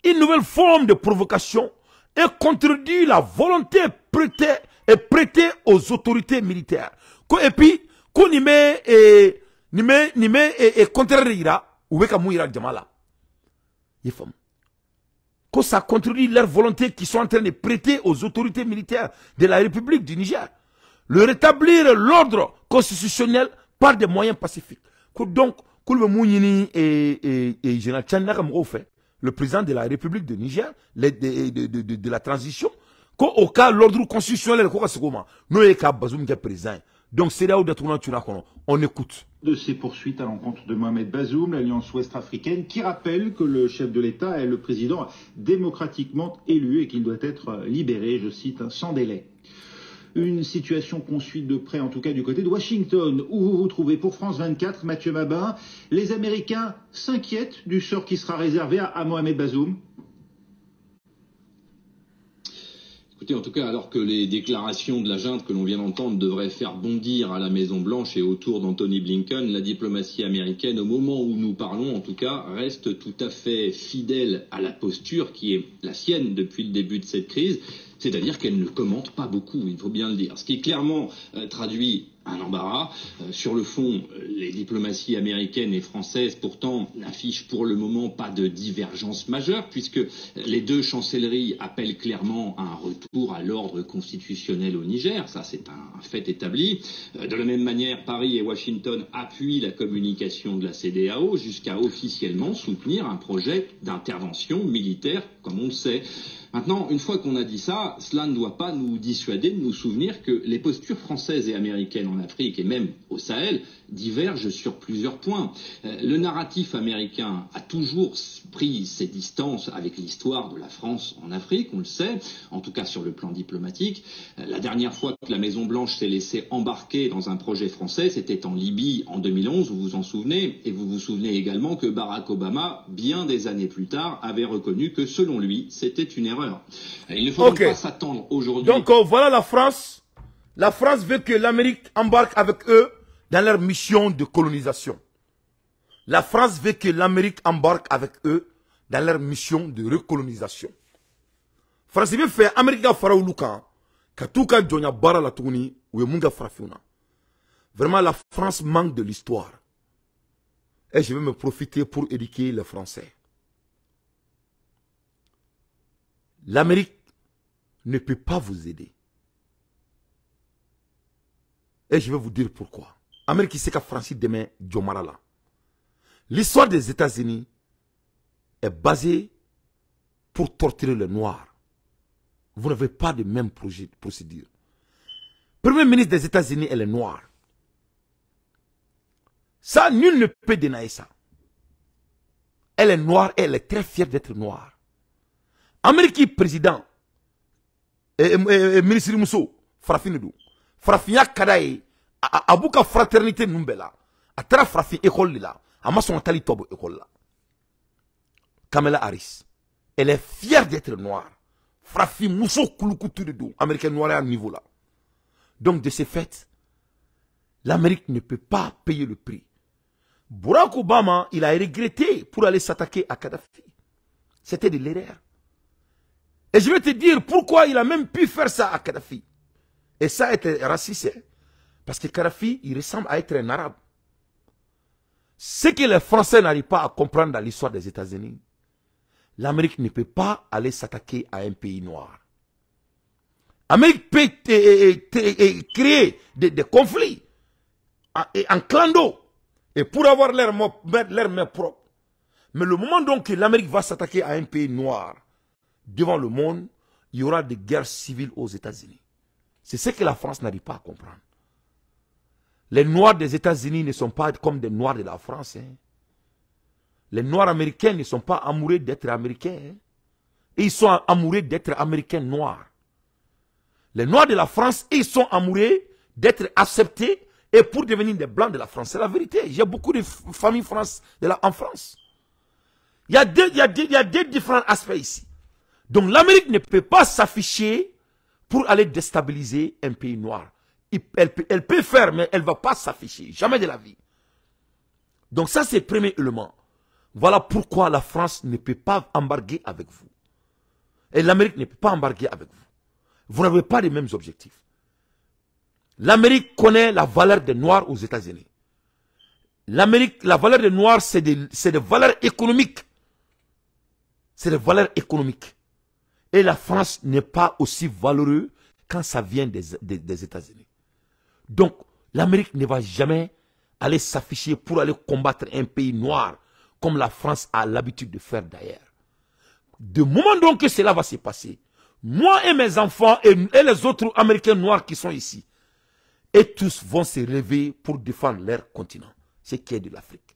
Une nouvelle forme de provocation et contredit la volonté prêtée aux autorités militaires. Ko et puis ko nime contraire ou beka mouira jamala. Yefam. Que ça contredit leur volonté qui sont en train de prêter aux autorités militaires de la République du Niger. Le rétablir l'ordre constitutionnel par des moyens pacifiques. Que donc, le président de la République de Niger, de la transition, qu'au cas l'ordre constitutionnel, donc c'est là où on écoute. De ces poursuites à l'encontre de Mohamed Bazoum, l'Alliance ouest-africaine, qui rappelle que le chef de l'État est le président démocratiquement élu et qu'il doit être libéré, je cite, sans délai. Une situation qu'on suit de près, en tout cas du côté de Washington, où vous vous trouvez pour France 24, Mathieu Mabin. Les Américains s'inquiètent du sort qui sera réservé à Mohamed Bazoum. Écoutez, en tout cas, alors que les déclarations de la junte que l'on vient d'entendre devraient faire bondir à la Maison-Blanche et autour d'Anthony Blinken, la diplomatie américaine, au moment où nous parlons, en tout cas, reste tout à fait fidèle à la posture qui est la sienne depuis le début de cette crise, C'est-à-dire qu'elle ne commente pas beaucoup, il faut bien le dire. Ce qui clairement traduit un embarras. Sur le fond, les diplomaties américaines et françaises, pourtant, n'affichent pour le moment pas de divergence majeure, puisque les deux chancelleries appellent clairement à un retour à l'ordre constitutionnel au Niger. Ça, c'est un fait établi. De la même manière, Paris et Washington appuient la communication de la CEDEAO jusqu'à officiellement soutenir un projet d'intervention militaire, comme on le sait. Maintenant, une fois qu'on a dit ça, cela ne doit pas nous dissuader de nous souvenir que les postures françaises et américaines en Afrique et même au Sahel divergent sur plusieurs points. Le narratif américain a toujours pris ses distances avec l'histoire de la France en Afrique, on le sait, en tout cas sur le plan diplomatique. La dernière fois que la Maison-Blanche s'est laissée embarquer dans un projet français, c'était en Libye en 2011, vous vous en souvenez, et vous vous souvenez également que Barack Obama, bien des années plus tard, avait reconnu que selon lui, c'était une erreur. Il ne faut donc pas s'attendre aujourd'hui. Donc voilà la France. La France veut que l'Amérique embarque avec eux dans leur mission de colonisation. La France veut que l'Amérique embarque avec eux dans leur mission de recolonisation. France veut faire Amérique Faraoulukan, Katouka Djonya Bara la Touni, ou Munga Farafuna. Vraiment, la France manque de l'histoire. Et je vais me profiter pour éduquer les Français. L'Amérique ne peut pas vous aider. Et je vais vous dire pourquoi. L'Amérique sait qu'à Francis demain, Djomarala. L'histoire des États-Unis est basée pour torturer les Noirs. Vous n'avez pas de même procédure. Premier ministre des États-Unis, elle est noire. Ça, nul ne peut dénier ça. Elle est noire et elle est très fière d'être noire. Amérique président, ministre Mousso, Farafinedou, Farafina Kadaye, Abouka fraternité Numbela, a tra Farafin école là, a maçon Tali Tobo école là. Kamala Harris, elle est fière d'être noire. Farafin Mousso Kouloukou de dos, américain noir à un niveau là. Donc de ce fait, l'Amérique ne peut pas payer le prix. Barack Obama, il a regretté pour aller s'attaquer à Kadhafi. C'était de l'erreur. Et je vais te dire pourquoi il a même pu faire ça à Kadhafi. Et ça a été raciste. Parce que Kadhafi, il ressemble à être un arabe. Ce que les Français n'arrivent pas à comprendre dans l'histoire des États-Unis, l'Amérique ne peut pas aller s'attaquer à un pays noir. L'Amérique peut créer des conflits en clando et pour avoir leur main propre. Mais le moment donc que l'Amérique va s'attaquer à un pays noir, devant le monde, il y aura des guerres civiles aux États-Unis. C'est ce que la France n'arrive pas à comprendre. Les Noirs des États-Unis ne sont pas comme des Noirs de la France. Hein. Les Noirs américains ne sont pas amoureux d'être américains. Hein. Et ils sont amoureux d'être américains noirs. Les Noirs de la France, ils sont amoureux d'être acceptés et pour devenir des Blancs de la France. C'est la vérité. J'ai beaucoup de familles en France. Il y a deux différents aspects ici. Donc l'Amérique ne peut pas s'afficher pour aller déstabiliser un pays noir. Elle peut faire, mais elle ne va pas s'afficher. Jamais de la vie. Donc ça, c'est le premier élément. Voilà pourquoi la France ne peut pas embarquer avec vous. Et l'Amérique ne peut pas embarquer avec vous. Vous n'avez pas les mêmes objectifs. L'Amérique connaît la valeur des Noirs aux États-Unis. L'Amérique, la valeur des Noirs, c'est des valeurs économiques. C'est des valeurs économiques. Et la France n'est pas aussi valeureux quand ça vient des États-Unis. Donc, l'Amérique ne va jamais aller s'afficher pour aller combattre un pays noir, comme la France a l'habitude de faire d'ailleurs. De moment donc que cela va se passer, moi et mes enfants et les autres Américains noirs qui sont ici, et tous vont se lever pour défendre leur continent, ce qui est de l'Afrique.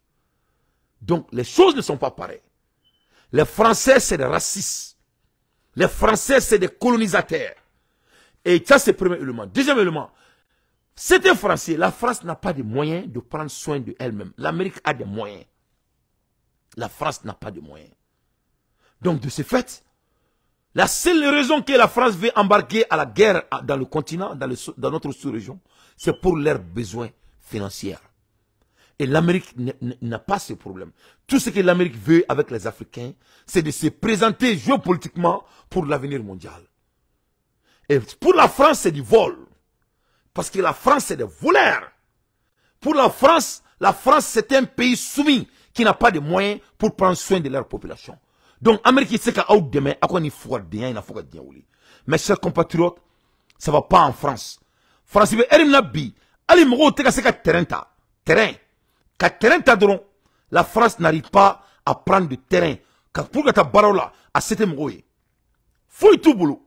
Donc, les choses ne sont pas pareilles. Les Français, c'est des racistes. Les Français, c'est des colonisateurs. Et ça, c'est le premier élément. Deuxième élément, c'est un Français. La France n'a pas de moyens de prendre soin d'elle-même. L'Amérique a des moyens. La France n'a pas de moyens. Donc, de ce fait, la seule raison que la France veut embarquer à la guerre dans le continent, dans notre sous-région, c'est pour leurs besoins financiers. Et l'Amérique n'a pas ce problème. Tout ce que l'Amérique veut avec les Africains, c'est de se présenter géopolitiquement pour l'avenir mondial. Et pour la France, c'est du vol. Parce que la France, c'est des voleurs. Pour la France, c'est un pays soumis qui n'a pas de moyens pour prendre soin de leur population. Donc, l'Amérique, c'est qu'à demain, à quoi il faut bien, il faut bien. Mes chers compatriotes, ça ne va pas en France. France, il veut Nabi. Allez, m'o te c'est qu'à terrain. Qu'à terrain, la France n'arrive pas à prendre du terrain. Pour que ta barola, à cette moue. Faut tout boulot.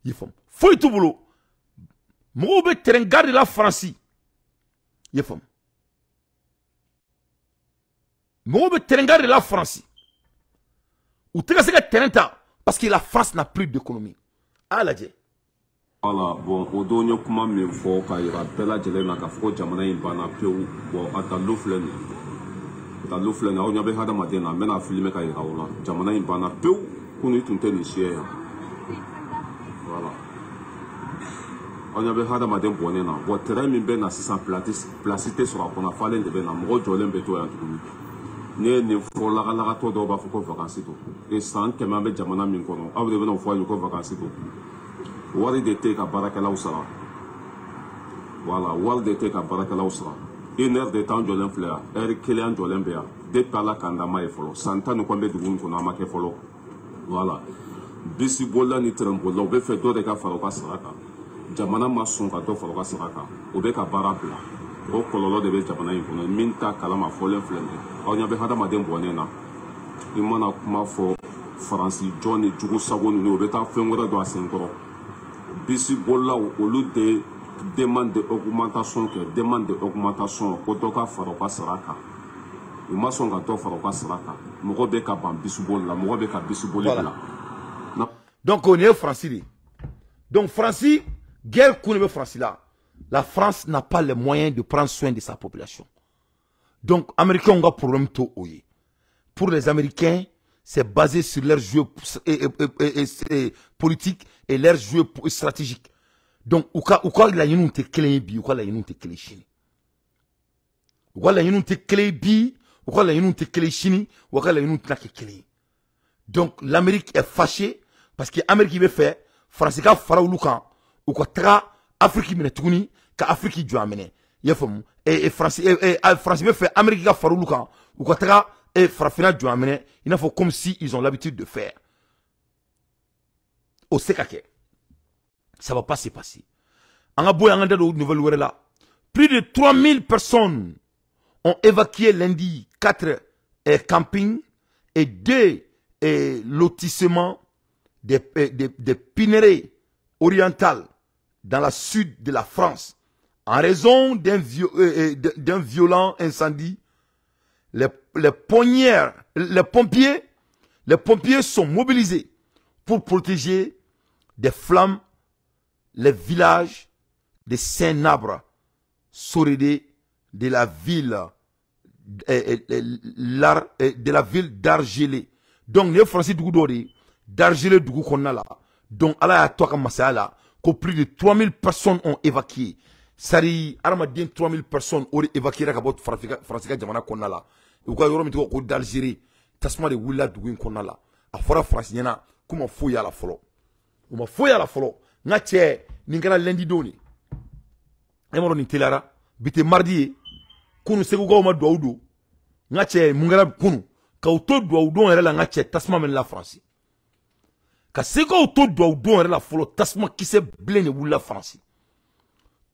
Il faut tout boulot. M'o be terrain, garde la France. Il faut. M'o be terrain, garde la France. Ou te c'est qu'à terrain, parce que la France n'a plus d'économie. Ah, la Dieu. Voilà, bon, au donyo kuma min fo ka ira bela jele na ka fo jamana in bana pew bo ata luflen au nyabe hada madena mena filme ka ira wala jamana in bana pew kunu tunte ni shie ya voilà au nyabe hada maden bonne na bo terrain min be na 600 placité sur la falen de be na mo jolem be to ya tukuni ne fo la to do ba fo ko vacances to et sans que mambe jamana min kono awde be na fo ko vacances to wari de te ka barakalaw sara voilà wari de te ka barakalaw sara une heure de temps jolen flea heure kelen jolen bea depuis ala kandama e folo santa no kombe dugun ko na make folo voilà bisi bolla ni trembola o be fe do de ka faro ka saraka jamana ma son ka do faro ka saraka o be ka barabla o kololo de be jamana in kono minta kalama folen flende o nya be hada madem bonena imana kuma fo faransi joni jugu sagonu ni o be ta fengora do asenkoro bisi bolla olu de demande d'augmentation que demande d'augmentation ko to ka faro ka saraka o ma son ka to faro ka saraka mo be ka ban bisi bolla mo be ka bisi bolla donc on est français. Donc français guerre qu'on français là. La France n'a pas les moyens de prendre soin de sa population. Donc américains ont un problème tout oye. Pour les Américains, c'est basé sur leurs jeux politiques et leurs jeux stratégiques. Donc, ou quoi il a une te clé bi, ou quoi il a une te clé chini. Ou quoi il a une te clé bi, ou quoi il a une te clé chini, ou quoi il a une te clé. Donc, l'Amérique est fâchée parce que l'Amérique veut faire, France ka faraou lukan, ou quoi tra, Afrique mine touni, ka Afrique du amene. Et France veut faire, Amérique ka faraou lukan, ou quoi tra, et Farafina du amene, il faut comme si ils ont l'habitude de faire. Au Sekake. Ça ne va pas se passer. En Abou et en nouvelle là, plus de 3000 personnes ont évacué lundi 4 campings et 2 lotissements des Pyrénées orientales dans la sud de la France en raison d'un violent incendie. Les pompiers sont mobilisés pour protéger des flammes les villages de Saint-Nabre, Sorédé, de la ville d'Argelé. Donc, les Français d'Argelé, donc, à la toaka masala, que plus de 3000 personnes ont évacué. Sari, Armadien, 3000 personnes ont évacué la Français Jamana Konala. Ou quoi, Yoromitiko, d'Algérie, Tasma de Willa Douin Konala. A fora France, y'en a, comment fouille à la follow. On m'a fouillé à la follow. N'a-t-il n'ingara lundi doni. Et moi, on est là, bité mardi, kunu seguga ma douaudou. N'a-t-il mungara kunu. Ka auto douaudou en la n'a-t-il tasma men la France. Ka seguga auto douaudou en la follow tasma qui se blende ou la France.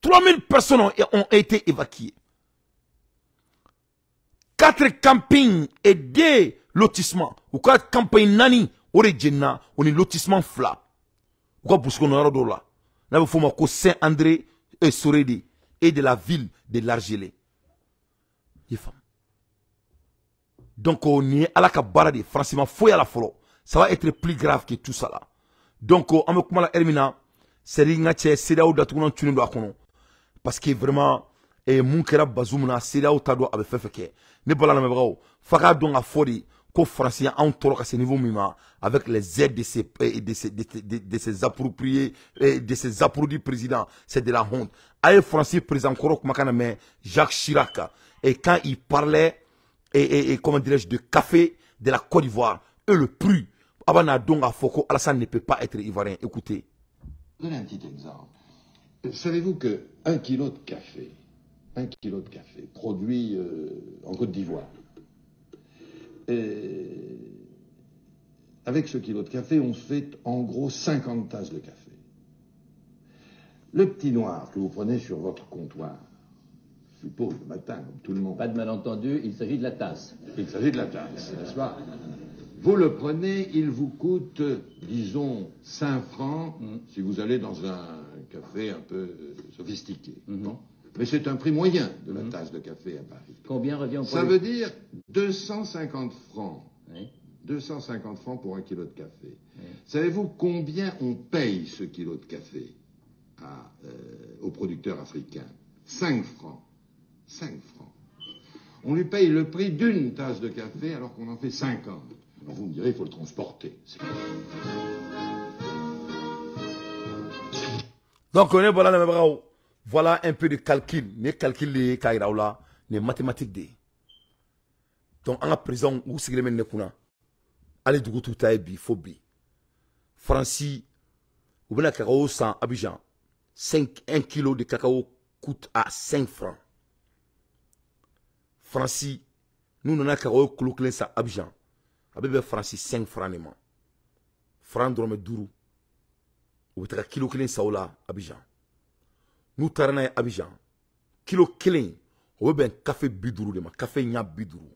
3000 personnes ont été évacuées. 4 campings et 2 lotissements. Ou 4 campagnes nani, origina, on est lotissement flat. Ou quoi, parce qu'on a un là. Là, il faut que Saint-André et Sorédé et de la ville de l'Argelé. Donc, on est à la cabara de franchement, faut y aller follow. Ça va être plus grave que tout ça là. Donc, on me comment la Hermina, c'est l'ingatier, c'est là où d'atounan tuné doit kono. Parce que vraiment, et mon kera bazoumna, c'est là où t'as doit avec fait. Ne pas la même bravo. Faka donc à fori, qu'au français, en tort à ce niveau mima, avec les aides de ces appropriés, de ces applaudis présidents, c'est de la honte. Aïe français président Korok Makaname, Jacques Chirac, et quand il parlait, comment dirais-je, de café de la Côte d'Ivoire, eux le prix, Abana donc à Foko, Alassane ne peut pas être ivoirien. Écoutez. donner un petit exemple. Savez-vous que 1 kilo de café, produit en Côte d'Ivoire, avec ce kilo de café, on fait en gros 50 tasses de café. Le petit noir que vous prenez sur votre comptoir, je suppose, le matin, comme tout le monde. Pas de malentendu, il s'agit de la tasse. Il s'agit de la tasse, n'est-ce pas? Vous le prenez, il vous coûte, disons, 5 francs si vous allez dans un café un peu sophistiqué. Bon. Mais c'est un prix moyen de la tasse de café à Paris. Combien revient au Ça veut dire 250 francs. Oui. 250 francs pour 1 kilo de café. Oui. Savez-vous combien on paye ce kilo de café aux producteurs africains? 5 francs. 5 francs. On lui paye le prix d'une tasse de café alors qu'on en fait 50. Alors vous me direz, il faut le transporter. Donc, on est voilà un peu de calcul. Les calculs, les mathématiques. Donc, en présent, où c'est que les gens allez du coup tout à bi, phobie. Francis, vous venez à cacao sans Abidjan. 1 kilo de cacao coûte à 5 francs. Francis, nous n'avons cacao clé sans Abidjan. Abidjan Francis 5 francs. Franc drôme dourou. Vous avez kilo clé saoula Abidjan. Nous tarana Abidjan. Kilo clé. Vous avez un café bidourou de ma café nya bidourou.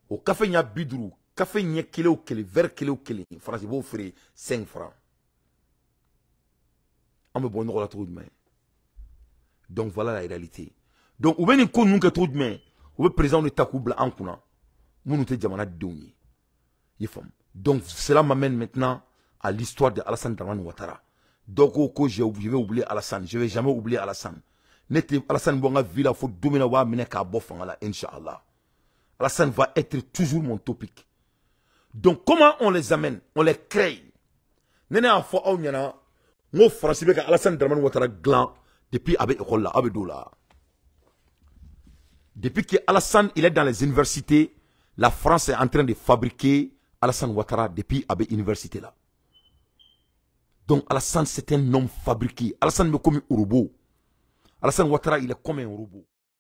Au café nya bidourou. Café nya kilo kele, verre kilo kele. Francis vous offrez 5 francs. On me bon la trop de main. Donc voilà la réalité. Donc vous venez qu'on nous que trop de main. Vous présent de takoubla en kuna. Nous nous te jamana donné. Donc cela m'amène maintenant à l'histoire de Alassane Dramane Ouattara. Donc je vais oublier Alassane, je vais jamais oublier Alassane. N'était Alassane bonga villa faut dominer wa mine ka bofanga inshallah. Alassane va être toujours mon topic. Donc comment on les amène? On les crée. Nene a fo aw nyana ngo français be ka Alassane Dramane Ouattara gland depuis avec école là, avec dola. Depuis que Alassane il est dans les universités, la France est en train de fabriquer Alassane Ouattara depuis avec université là. Donc Alassane c'est un homme fabriqué. Alassane est comme un robot. Alassane Ouattara il est comme un robot.